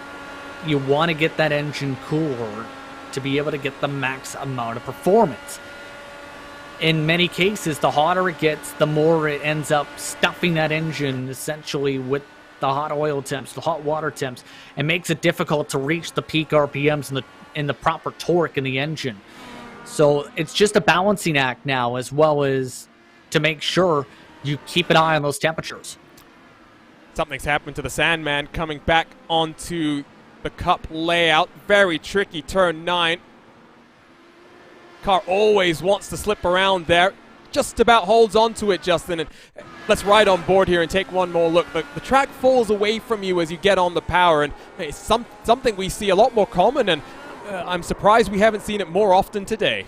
you want to get that engine cooler to be able to get the max amount of performance. In many cases, the hotter it gets, the more it ends up stuffing that engine essentially with the hot oil temps, the hot water temps, and makes it difficult to reach the peak RPMs and the proper torque in the engine. So it's just a balancing act now, as well as to make sure you keep an eye on those temperatures. Something's happened to the Sandman coming back onto the Cup layout. Very tricky turn 9. Car always wants to slip around there. Just about holds onto it, Justin, and let's ride on board here and take one more look. The track falls away from you as you get on the power, and it's something we see a lot more common, and I'm surprised we haven't seen it more often today.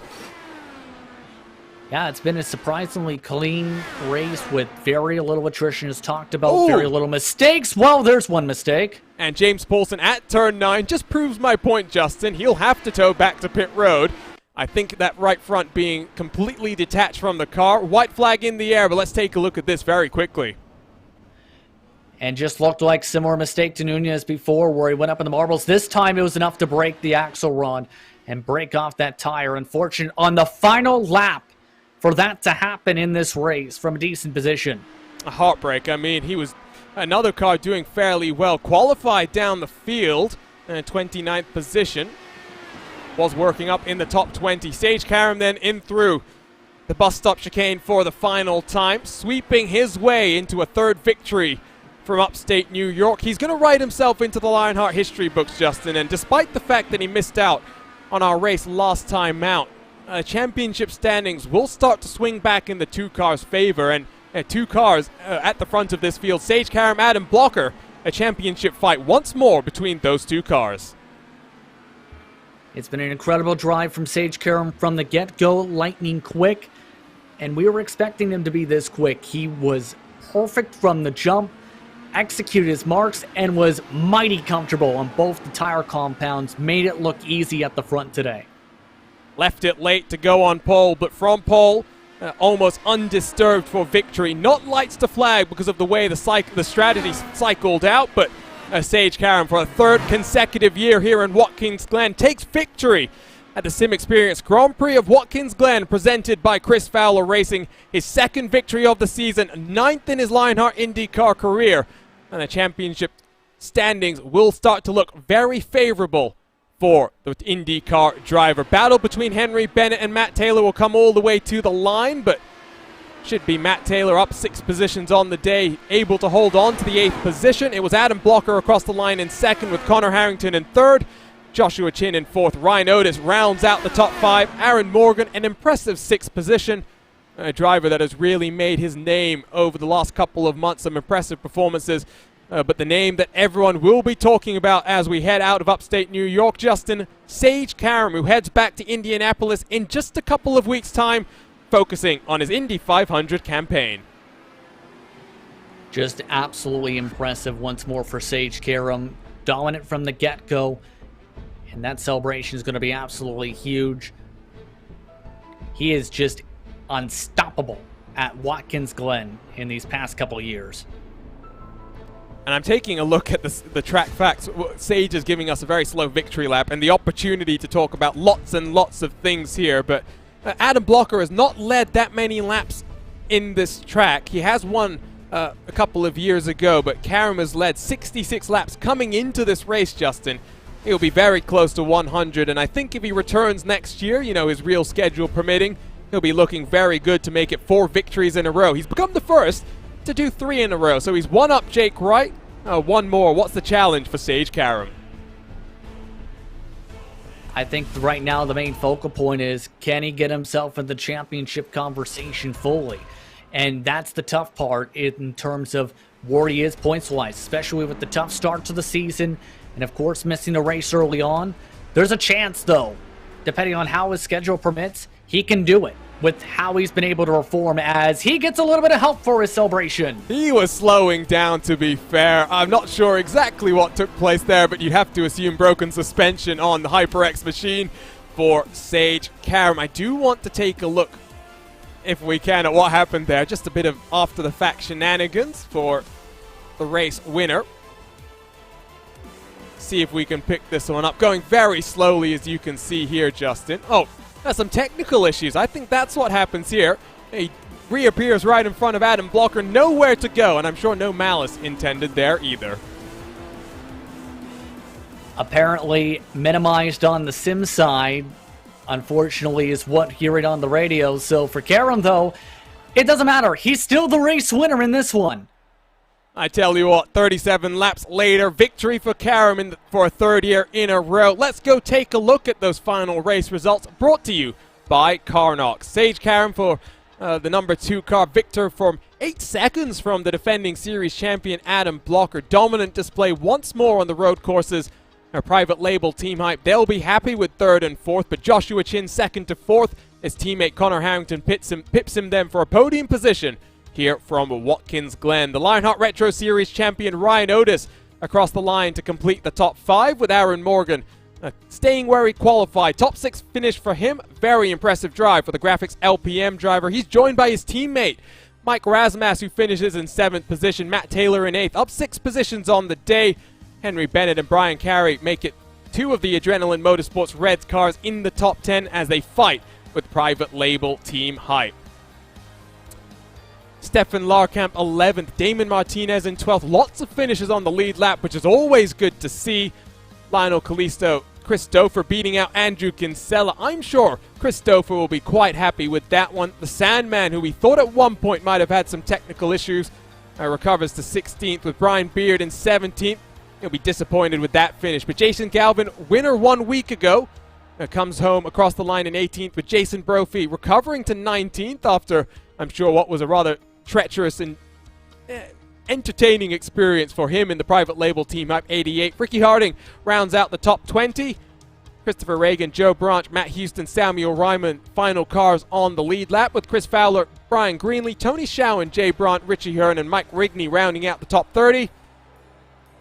Yeah, it's been a surprisingly clean race with very little attrition, as talked about. Very little mistakes. Well, there's one mistake. And James Poulsen at turn 9 just proves my point, Justin. He'll have to tow back to pit road. I think that right front being completely detached from the car. White flag in the air, but let's take a look at this very quickly. And just looked like similar mistake to Nunez before, where he went up in the marbles. This time it was enough to break the axle rod and break off that tire. Unfortunate on the final lap for that to happen in this race from a decent position. A heartbreak. I mean, he was another car doing fairly well. Qualified down the field in a 29th position. Was working up in the top 20. Sage Karam then in through the bus stop chicane for the final time, sweeping his way into a 3rd victory from upstate New York. He's going to write himself into the Lionheart history books, Justin, and despite the fact that he missed out on our race last time out, championship standings will start to swing back in the 2 cars' favor, and 2 cars at the front of this field. Sage Karam, Adam Blocker, a championship fight once more between those 2 cars. It's been an incredible drive from Sage Karam from the get-go, lightning quick, and we were expecting him to be this quick. He was perfect from the jump, executed his marks, and was mighty comfortable on both the tire compounds, made it look easy at the front today. Left it late to go on pole, but from pole, almost undisturbed for victory. Not lights to flag because of the way the strategy cycled out, but Sage Karam, for a 3rd consecutive year here in Watkins Glen, takes victory at the SimXperience Grand Prix of Watkins Glen, presented by Chris Fowler Racing. His 2nd victory of the season, 9th in his Lionheart IndyCar career, and a championship standings will start to look very favorable for the IndyCar driver. Battle between Henry Bennett and Matt Taylor will come all the way to the line, but should be Matt Taylor up 6 positions on the day, able to hold on to the 8th position. It was Adam Blocker across the line in 2nd, with Connor Harrington in 3rd, Joshua Chin in 4th. Ryan Otis rounds out the top 5. Aaron Morgan, an impressive 6th position. A driver that has really made his name over the last couple of months. Some impressive performances. But the name that everyone will be talking about as we head out of upstate New York, Justin, Sage Karam, who heads back to Indianapolis in just a couple of weeks' time, focusing on his Indy 500 campaign. Just absolutely impressive once more for Sage Karam. Dominant from the get-go. And that celebration is going to be absolutely huge. He is just unstoppable at Watkins Glen in these past couple of years. And I'm taking a look at the track facts. Sage is giving us a very slow victory lap and the opportunity to talk about lots and lots of things here. But Adam Blocker has not led that many laps in this track. He has won a couple of years ago, but Karam has led 66 laps coming into this race, Justin. He'll be very close to 100, and I think if he returns next year, you know, his real schedule permitting, he'll be looking very good to make it 4 victories in a row. He's become the first to do 3 in a row, so he's one up Jake Wright. One more. What's the challenge for Sage Karam? I think right now the main focal point is, can he get himself in the championship conversation fully? And that's the tough part in terms of where he is points-wise, especially with the tough start to the season and, of course, missing a race early on. There's a chance, though, depending on how his schedule permits, he can do it with how he's been able to perform as he gets a little bit of help for his celebration. He was slowing down, to be fair. I'm not sure exactly what took place there, but you'd have to assume broken suspension on the HyperX machine for Sage Karam. I do want to take a look, if we can, at what happened there. Just a bit of after-the-fact shenanigans for the race winner. See if we can pick this one up. Going very slowly, as you can see here, Justin. Oh, there's some technical issues. I think that's what happens here. He reappears right in front of Adam Blocker. Nowhere to go, and I'm sure no malice intended there either. Apparently minimized on the sim side, unfortunately, is what hearing on the radio. So for Karam, though, it doesn't matter. He's still the race winner in this one. I tell you what, 37 laps later, victory for Karam for a 3rd year in a row. Let's go take a look at those final race results, brought to you by CarNox. Sage Karam for the number 2 car, victor from 8 seconds from the defending series champion Adam Blocker. Dominant display once more on the road courses. Our private label Team Hype, they'll be happy with 3rd and 4th, but Joshua Chin 2nd to 4th. His teammate Connor Harrington pips him then for a podium position here from Watkins Glen. The Lionheart Retro Series champion Ryan Otis across the line to complete the top 5, with Aaron Morgan staying where he qualified. Top 6 finish for him. Very impressive drive for the Graphics LPM driver. He's joined by his teammate Mike Razmas, who finishes in 7th position. Matt Taylor in 8th, up 6 positions on the day. Henry Bennett and Brian Carey make it 2 of the Adrenaline Motorsports Reds cars in the top 10 as they fight with private label Team Hype. Stefan Larkamp 11th, Damon Martinez in 12th. Lots of finishes on the lead lap, which is always good to see. Lionel Kalisto, Chris Dofer beating out Andrew Kinsella. I'm sure Chris Dofer will be quite happy with that one. The Sandman, who we thought at one point might have had some technical issues, recovers to 16th, with Brian Beard in 17th. He'll be disappointed with that finish. But Jason Galvin, winner 1 week ago, comes home across the line in 18th, with Jason Brophy recovering to 19th after, I'm sure, what was a rather treacherous and entertaining experience for him in the private label Team Hype 88. Ricky Harding rounds out the top 20. Christopher Reagan, Joe Branch, Matt Houston, Samuel Ryman, final cars on the lead lap, with Chris Fowler, Brian Greenlee, Tony Schowen, Jay Brandt, Richie Hearn, and Mike Rigney rounding out the top 30.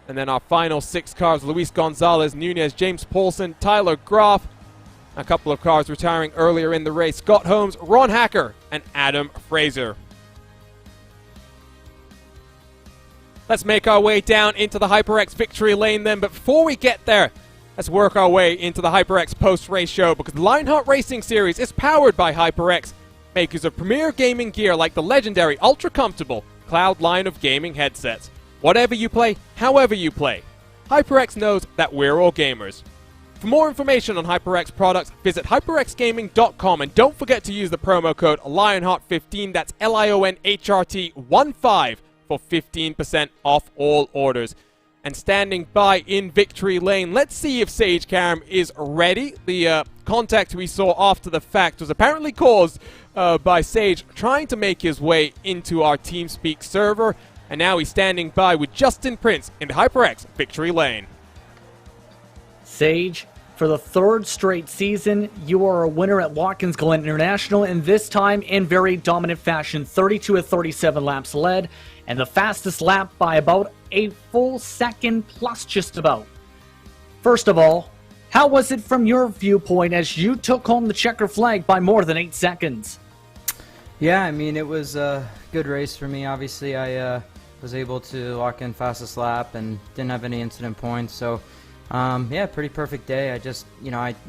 And then our final 6 cars, Luis Gonzalez, Nunez, James Paulson, Tyler Groff. A couple of cars retiring earlier in the race, Scott Holmes, Ron Hacker, and Adam Fraser. Let's make our way down into the HyperX victory lane then, but before we get there, let's work our way into the HyperX post-race show, because the Lionheart Racing Series is powered by HyperX, makers of premier gaming gear like the legendary ultra-comfortable Cloud line of gaming headsets. Whatever you play, however you play, HyperX knows that we're all gamers. For more information on HyperX products, visit hyperxgaming.com and don't forget to use the promo code Lionheart15, that's LIONHRT15 for 15% off all orders. And standing by in victory lane, let's see if Sage Karam is ready. The contact we saw after the fact was apparently caused by Sage trying to make his way into our TeamSpeak server, and now he's standing by with Justin Prince in the HyperX victory lane. Sage, for the third straight season, you are a winner at Watkins Glen International, and this time in very dominant fashion. 32 of 37 laps led, and the fastest lap by about a full second plus just about. First of all, how was it from your viewpoint as you took home the checker flag by more than 8 seconds? Yeah, I mean, it was a good race for me. Obviously, I was able to lock in fastest lap and didn't have any incident points, so yeah, pretty perfect day. I just,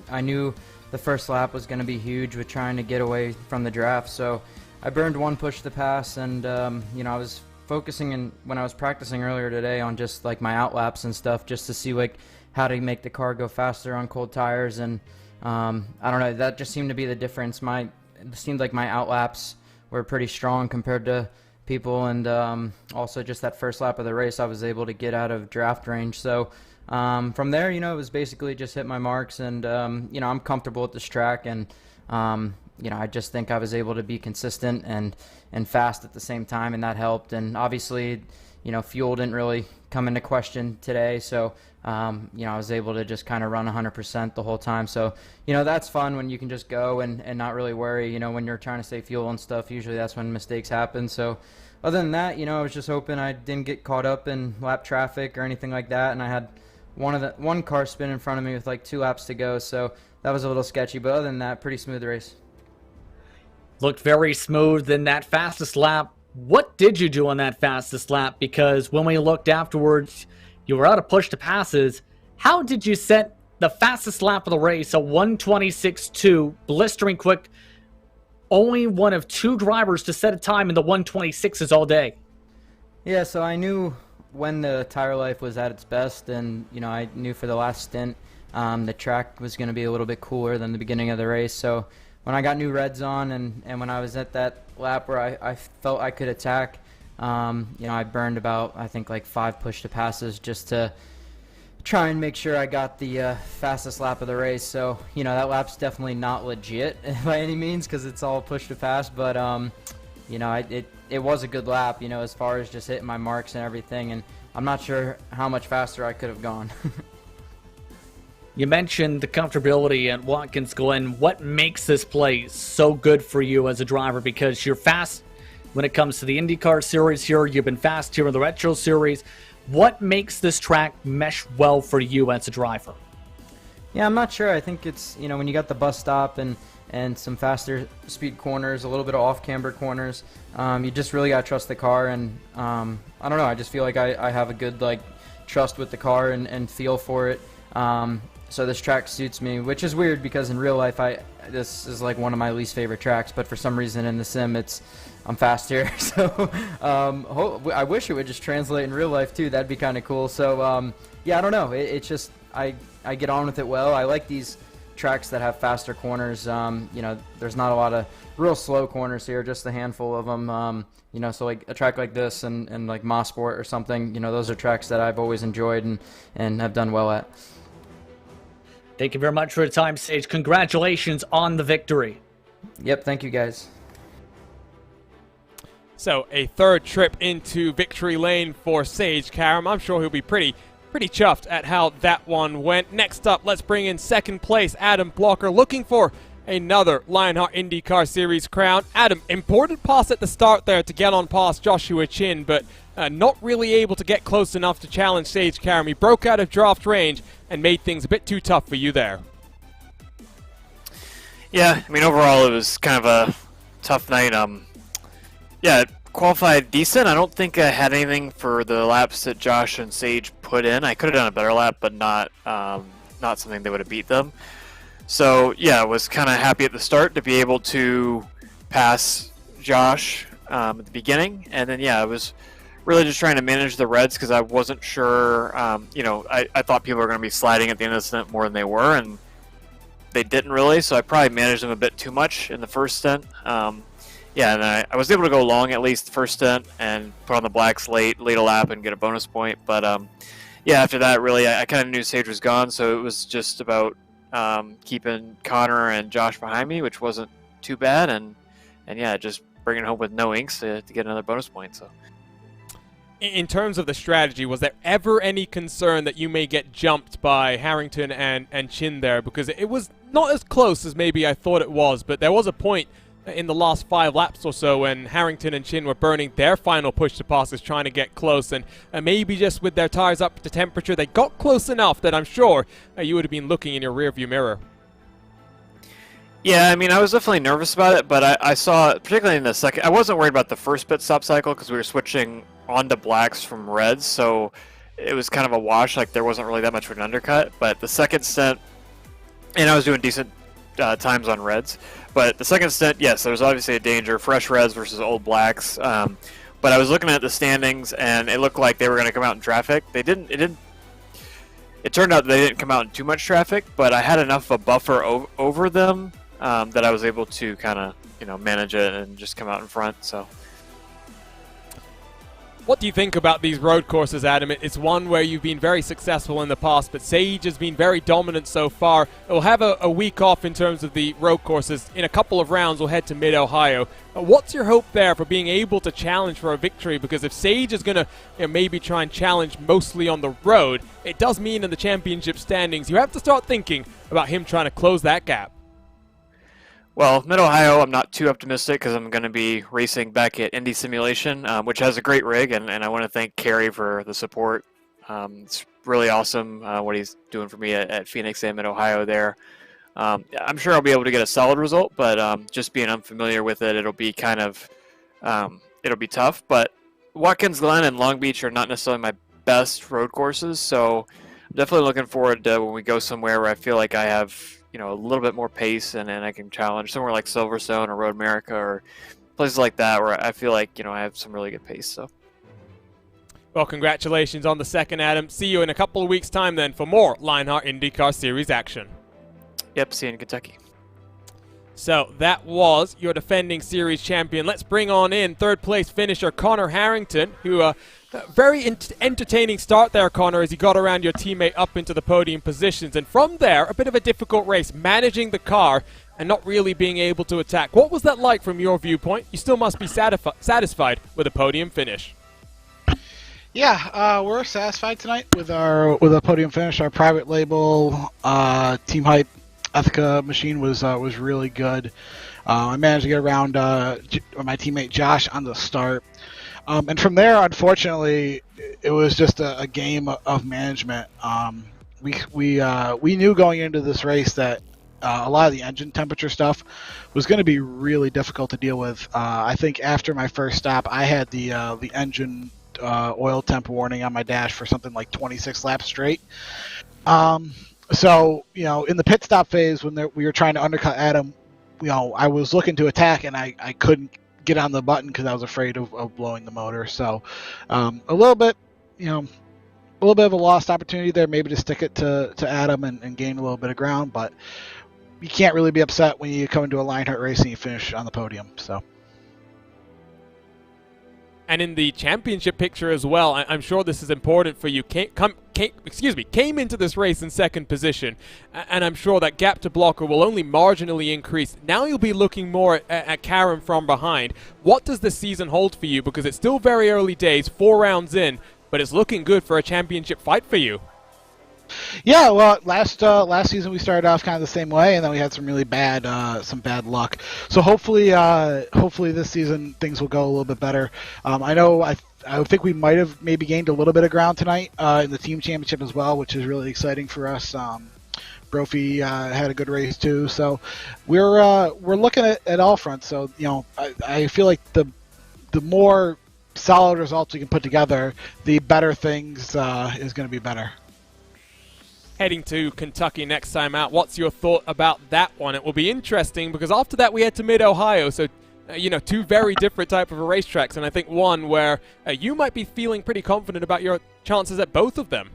I knew the first lap was going to be huge with trying to get away from the draft, so I burned one push to pass, and I was focusing when I was practicing earlier today on just like my out laps and stuff, just to see like how to make the car go faster on cold tires, and I don't know, that just seemed to be the difference. It seemed like my out laps were pretty strong compared to people, and also just that first lap of the race I was able to get out of draft range. So from there, it was basically just hit my marks, and I'm comfortable with this track, and I just think I was able to be consistent and fast at the same time, and that helped. And obviously, fuel didn't really come into question today, so I was able to just kind of run 100% the whole time. So that's fun when you can just go and not really worry. When you're trying to save fuel and stuff, usually that's when mistakes happen. So other than that, I was just hoping I didn't get caught up in lap traffic or anything like that, and I had one car spin in front of me with like 2 laps to go, so that was a little sketchy, but other than that, pretty smooth race. Looked very smooth in that fastest lap. What did you do on that fastest lap? Because when we looked afterwards, you were out of push to passes. How did you set the fastest lap of the race, a 1:26.2, blistering quick, only one of 2 drivers to set a time in the 1:26s all day? Yeah, so I knew when the tire life was at its best, and I knew for the last stint the track was going to be a little bit cooler than the beginning of the race. So when I got new reds on, and when I was at that lap where I felt I could attack, I burned about, I think, like 5 push to passes just to try and make sure I got the fastest lap of the race. So that lap's definitely not legit by any means, because it's all push to pass, but it was a good lap, as far as just hitting my marks and everything, and I'm not sure how much faster I could have gone. You mentioned the comfortability at Watkins Glen. What makes this place so good for you as a driver? Because you're fast when it comes to the IndyCar series here. You've been fast here in the Retro series. What makes this track mesh well for you as a driver? Yeah, I'm not sure. I think it's, when you got the bus stop and some faster speed corners, a little bit of off-camber corners, you just really got to trust the car, and I don't know, I just feel like I have a good trust with the car and feel for it. So this track suits me, which is weird because in real life this is like one of my least favorite tracks, but for some reason in the sim I'm fast here. So I wish it would just translate in real life too. That'd be kind of cool. So yeah, I don't know. It's just I get on with it well. I like these tracks that have faster corners. There's not a lot of real slow corners here, just a handful of them. So like a track like this and like Mosport or something, those are tracks that I've always enjoyed and have done well at. Thank you very much for the time, Sage. Congratulations on the victory. Yep, thank you guys. So a third trip into victory lane for Sage Karam. I'm sure he'll be pretty chuffed at how that one went. Next up, let's bring in second place Adam Blocker, looking for another Lionheart IndyCar Series crown. Adam, important pass at the start there to get on past Joshua Chin, but not really able to get close enough to challenge Sage Karam. He broke out of draft range and made things a bit too tough for you there. Yeah, I mean, overall it was kind of a tough night. Yeah, qualified decent. I don't think I had anything for the laps that Josh and Sage put in. I could have done a better lap, but not something that would have beat them. So yeah, I was kind of happy at the start to be able to pass Josh at the beginning, and then yeah, I was really just trying to manage the reds because I wasn't sure. I thought people were going to be sliding at the end of the stint more than they were, and they didn't really. So I probably managed them a bit too much in the first stint. And I was able to go long at least the first stint and put on the blacks late a lap and get a bonus point. But after that, really, I kind of knew Sage was gone, so it was just about keeping Connor and Josh behind me, which wasn't too bad, and just bringing it home with no inks to get another bonus point. So, in terms of the strategy, was there ever any concern that you may get jumped by Harrington and Chin there? Because it was not as close as maybe I thought it was, but there was a point in the last 5 laps or so when Harrington and Chin were burning their final push to passes trying to get close, and maybe just with their tires up to temperature, they got close enough that I'm sure you would have been looking in your rearview mirror. Yeah, I mean, I was definitely nervous about it, but I saw, particularly in the second, I wasn't worried about the first pit stop cycle because we were switching onto blacks from reds, so it was kind of a wash, like there wasn't really that much of an undercut. But the second stint, and I was doing decent times on reds, but the second stint, yes, there was obviously a danger, fresh reds versus old blacks. But I was looking at the standings, and it looked like they were going to come out in traffic. It turned out they didn't come out in too much traffic, but I had enough of a buffer over them that I was able to kind of manage it and just come out in front. So, what do you think about these road courses, Adam? It's one where you've been very successful in the past, but Sage has been very dominant so far. We'll have a week off in terms of the road courses. In a couple of rounds, we'll head to Mid-Ohio. What's your hope there for being able to challenge for a victory? Because if Sage is going to maybe try and challenge mostly on the road, it does mean in the championship standings, you have to start thinking about him trying to close that gap. Well, Mid-Ohio, I'm not too optimistic because I'm going to be racing back at Indy Simulation, which has a great rig, and I want to thank Kerry for the support. It's really awesome what he's doing for me at Phoenix and Mid-Ohio there. I'm sure I'll be able to get a solid result, but just being unfamiliar with it, it'll be kind of it'll be tough. But Watkins, Glen, and Long Beach are not necessarily my best road courses, so I'm definitely looking forward to when we go somewhere where I feel like I have a little bit more pace and I can challenge somewhere like Silverstone or Road America or places like that where I feel like I have some really good pace. So, well, congratulations on the second, Adam. See you in a couple of weeks' time then for more Lionheart IndyCar Series action. Yep, see you in Kentucky. So that was your defending series champion. Let's bring on in third place finisher Connor Harrington, who very entertaining start there, Connor, as he got around your teammate up into the podium positions. And from there, a bit of a difficult race, managing the car and not really being able to attack. What was that like from your viewpoint? You still must be satisfied with a podium finish. Yeah, we're satisfied tonight with a podium finish. Our private label Team Hype Ethica machine was really good. I managed to get around my teammate Josh on the start. And from there, unfortunately, it was just a game of management. We knew going into this race that a lot of the engine temperature stuff was going to be really difficult to deal with. I think after my first stop, I had the engine oil temp warning on my dash for something like 26 laps straight. So, in the pit stop phase when we were trying to undercut Adam, I was looking to attack and I couldn't get on the button because I was afraid of blowing the motor. So a little bit of a lost opportunity there, maybe to stick it to Adam and gain a little bit of ground, but you can't really be upset when you come into a Lionheart race and you finish on the podium. So. And in the championship picture as well, I'm sure this is important for you. Came into this race in second position, and I'm sure that gap to blocker will only marginally increase. Now you'll be looking more at Karen from behind. What does this season hold for you? Because it's still very early days, 4 rounds in, but it's looking good for a championship fight for you. Yeah, well, last season we started off kind of the same way, and then we had some really bad luck. So hopefully this season things will go a little bit better. I think we might have maybe gained a little bit of ground tonight in the team championship as well, which is really exciting for us. Brophy had a good race too, so we're looking at all fronts. So I feel like the more solid results we can put together, the better things is going to be better. Heading to Kentucky next time out. What's your thought about that one? It will be interesting because after that we head to Mid-Ohio, so two very different type of racetracks, and I think one where you might be feeling pretty confident about your chances at both of them.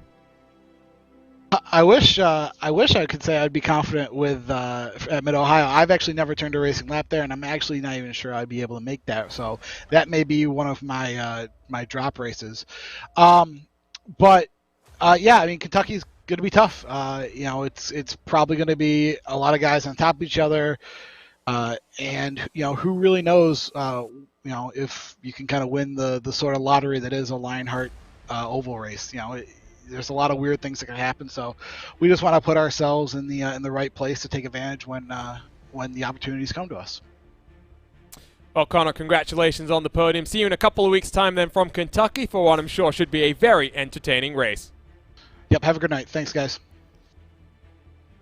I wish I could say I'd be confident with at Mid-Ohio. I've actually never turned a racing lap there, and I'm actually not even sure I'd be able to make that. So that may be one of my my drop races. But yeah, I mean, Kentucky's going to be tough. It's probably going to be a lot of guys on top of each other, and who really knows if you can kind of win the sort of lottery that is a Lionheart oval race. There's a lot of weird things that can happen, so we just want to put ourselves in the right place to take advantage when the opportunities come to us. Well, Connor, congratulations on the podium. See you in a couple of weeks' time then from Kentucky for what I'm sure should be a very entertaining race. Yep, have a good night. Thanks, guys.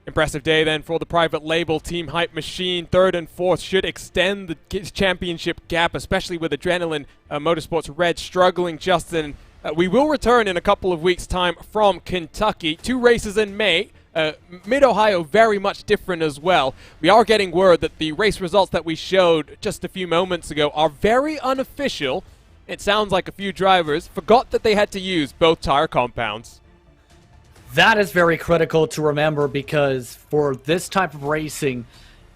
Impressive day then for the private label Team Hype Machine. 3rd and 4th should extend the championship gap, especially with Adrenaline Motorsports Red struggling. Justin, we will return in a couple of weeks' time from Kentucky. 2 races in May. Mid-Ohio very much different as well. We are getting word that the race results that we showed just a few moments ago are very unofficial. It sounds like a few drivers forgot that they had to use both tire compounds. That is very critical to remember, because for this type of racing,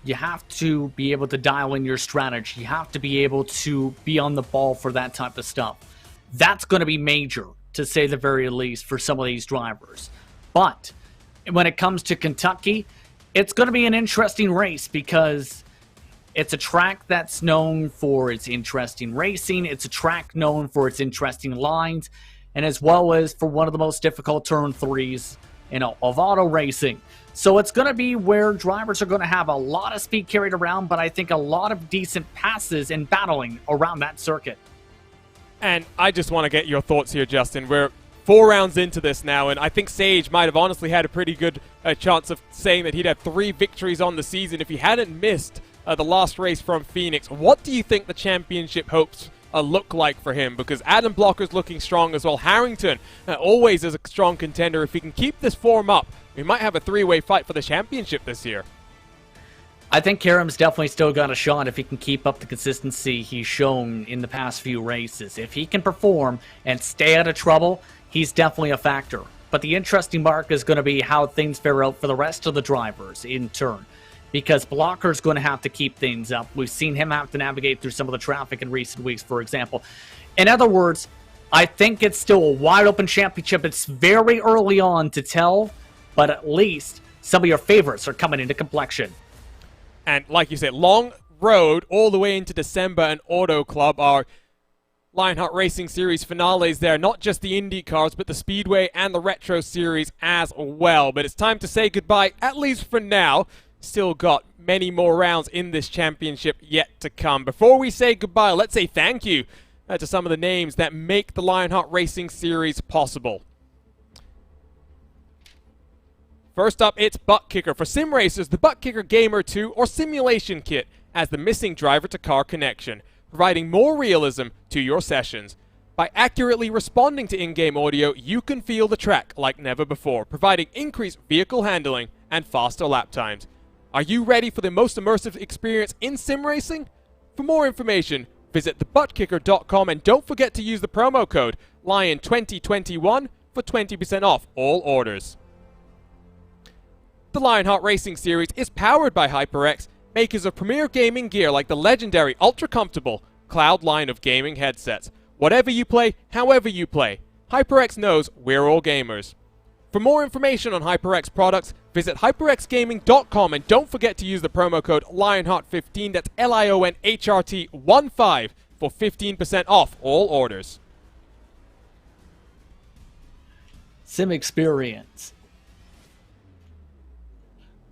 you have to be able to dial in your strategy. You have to be able to be on the ball for that type of stuff. That's going to be major, to say the very least, for some of these drivers. But when it comes to Kentucky, it's going to be an interesting race, because it's a track that's known for its interesting racing. It's a track known for its interesting lines, and as well as for one of the most difficult turn 3s of auto racing. So it's going to be where drivers are going to have a lot of speed carried around, but I think a lot of decent passes and battling around that circuit. And I just want to get your thoughts here, Justin. We're 4 rounds into this now, and I think Sage might have honestly had a pretty good chance of saying that he'd had 3 victories on the season if he hadn't missed the last race from Phoenix. What do you think the championship hopes look like for him? Because Adam Blocker's looking strong as well. Harrington always is a strong contender. If he can keep this form up, we might have a 3-way fight for the championship this year. I think Karam's definitely still got a shot if he can keep up the consistency he's shown in the past few races. If he can perform and stay out of trouble, he's definitely a factor. But the interesting mark is going to be how things fare out for the rest of the drivers in turn, because Blocker's going to have to keep things up. We've seen him have to navigate through some of the traffic in recent weeks, for example. In other words, I think it's still a wide-open championship. It's very early on to tell, but at least some of your favorites are coming into complexion. And like you said, long road all the way into December, and Auto Club are Lionheart Racing Series finales there. Not just the IndyCars, but the Speedway and the Retro Series as well. But it's time to say goodbye, at least for now. Still got many more rounds in this championship yet to come. Before we say goodbye, let's say thank you to some of the names that make the Lionheart Racing Series possible. First up, it's Butt Kicker. For sim racers, the Butt Kicker Gamer 2 or Simulation Kit as the missing driver-to-car connection, providing more realism to your sessions. By accurately responding to in-game audio, you can feel the track like never before, providing increased vehicle handling and faster lap times. Are you ready for the most immersive experience in sim racing? For more information, visit thebuttkicker.com, and don't forget to use the promo code LION2021 for 20% off all orders. The Lionheart Racing Series is powered by HyperX, makers of premier gaming gear like the legendary ultra-comfortable Cloud line of gaming headsets. Whatever you play, however you play, HyperX knows we're all gamers. For more information on HyperX products, visit hyperxgaming.com, and don't forget to use the promo code Lionheart15, that's LIONHRT15, for 15% off all orders. SimXperience.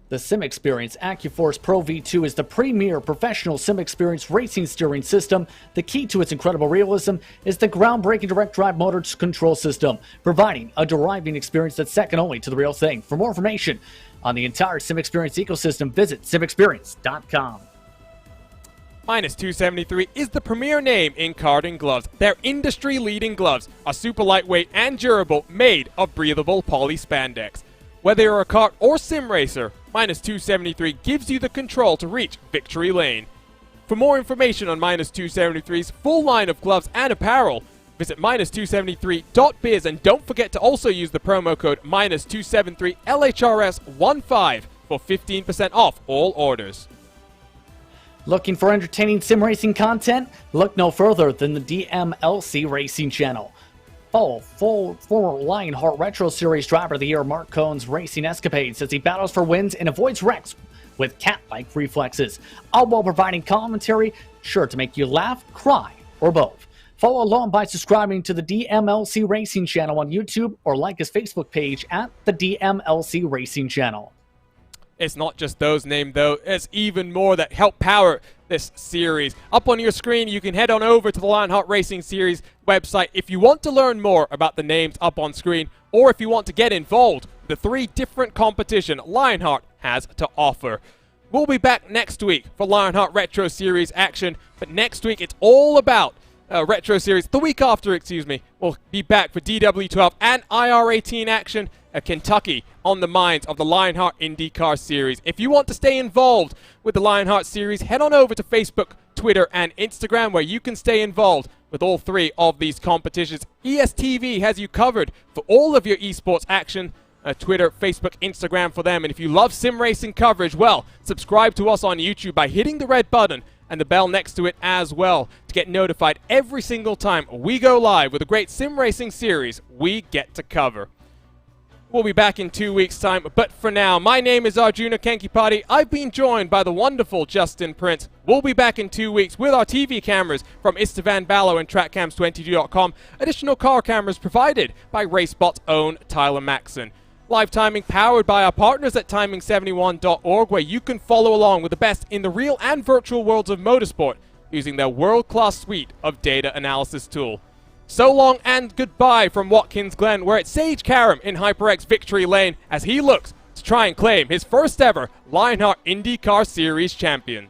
The SimXperience AccuForce Pro V2 is the premier professional SimXperience racing steering system. The key to its incredible realism is the groundbreaking direct drive motor control system, providing a driving experience that's second only to the real thing. For more information on the entire SimXperience ecosystem, visit SimXperience.com. Minus 273 is the premier name in karting gloves. Their industry-leading gloves are super lightweight and durable, made of breathable poly spandex. Whether you're a kart or sim racer, Minus 273 gives you the control to reach victory lane. For more information on Minus 273's full line of gloves and apparel, visit minus273.biz, and don't forget to also use the promo code minus273LHRS15 for 15% off all orders. Looking for entertaining sim racing content? Look no further than the DMLC Racing channel. Follow former Lionheart Retro Series Driver of the Year Mark Cohn's racing escapades as he battles for wins and avoids wrecks with cat-like reflexes, all while providing commentary sure to make you laugh, cry, or both. Follow along by subscribing to the DMLC Racing channel on YouTube or like his Facebook page at the DMLC Racing channel. It's not just those named, though. There's even more that help power this series. Up on your screen, you can head on over to the Lionheart Racing Series website if you want to learn more about the names up on screen, or if you want to get involved with the 3 different competition Lionheart has to offer. We'll be back next week for Lionheart Retro Series action, but next week it's all about Retro Series. The week after, we'll be back for DW12 and IR18 action at Kentucky on the minds of the Lionheart IndyCar Series. If you want to stay involved with the Lionheart Series, head on over to Facebook, Twitter, and Instagram, where you can stay involved with all 3 of these competitions. ESTV has you covered for all of your esports action. Twitter, Facebook, Instagram for them. And if you love sim racing coverage, well, subscribe to us on YouTube by hitting the red button and the bell next to it as well to get notified every single time we go live with a great sim racing series we get to cover. We'll be back in 2 weeks' time, but for now, my name is Arjuna Kenkipati. I've been joined by the wonderful Justin Prince. We'll be back in 2 weeks with our TV cameras from Istvan Ballo and TrackCams22.com. Additional car cameras provided by RaceBot's own Tyler Maxson. Live timing powered by our partners at timing71.org, where you can follow along with the best in the real and virtual worlds of motorsport using their world-class suite of data analysis tool. So long and goodbye from Watkins Glen. We're at Sage Karam in HyperX Victory Lane as he looks to try and claim his first ever Lionheart IndyCar Series champion.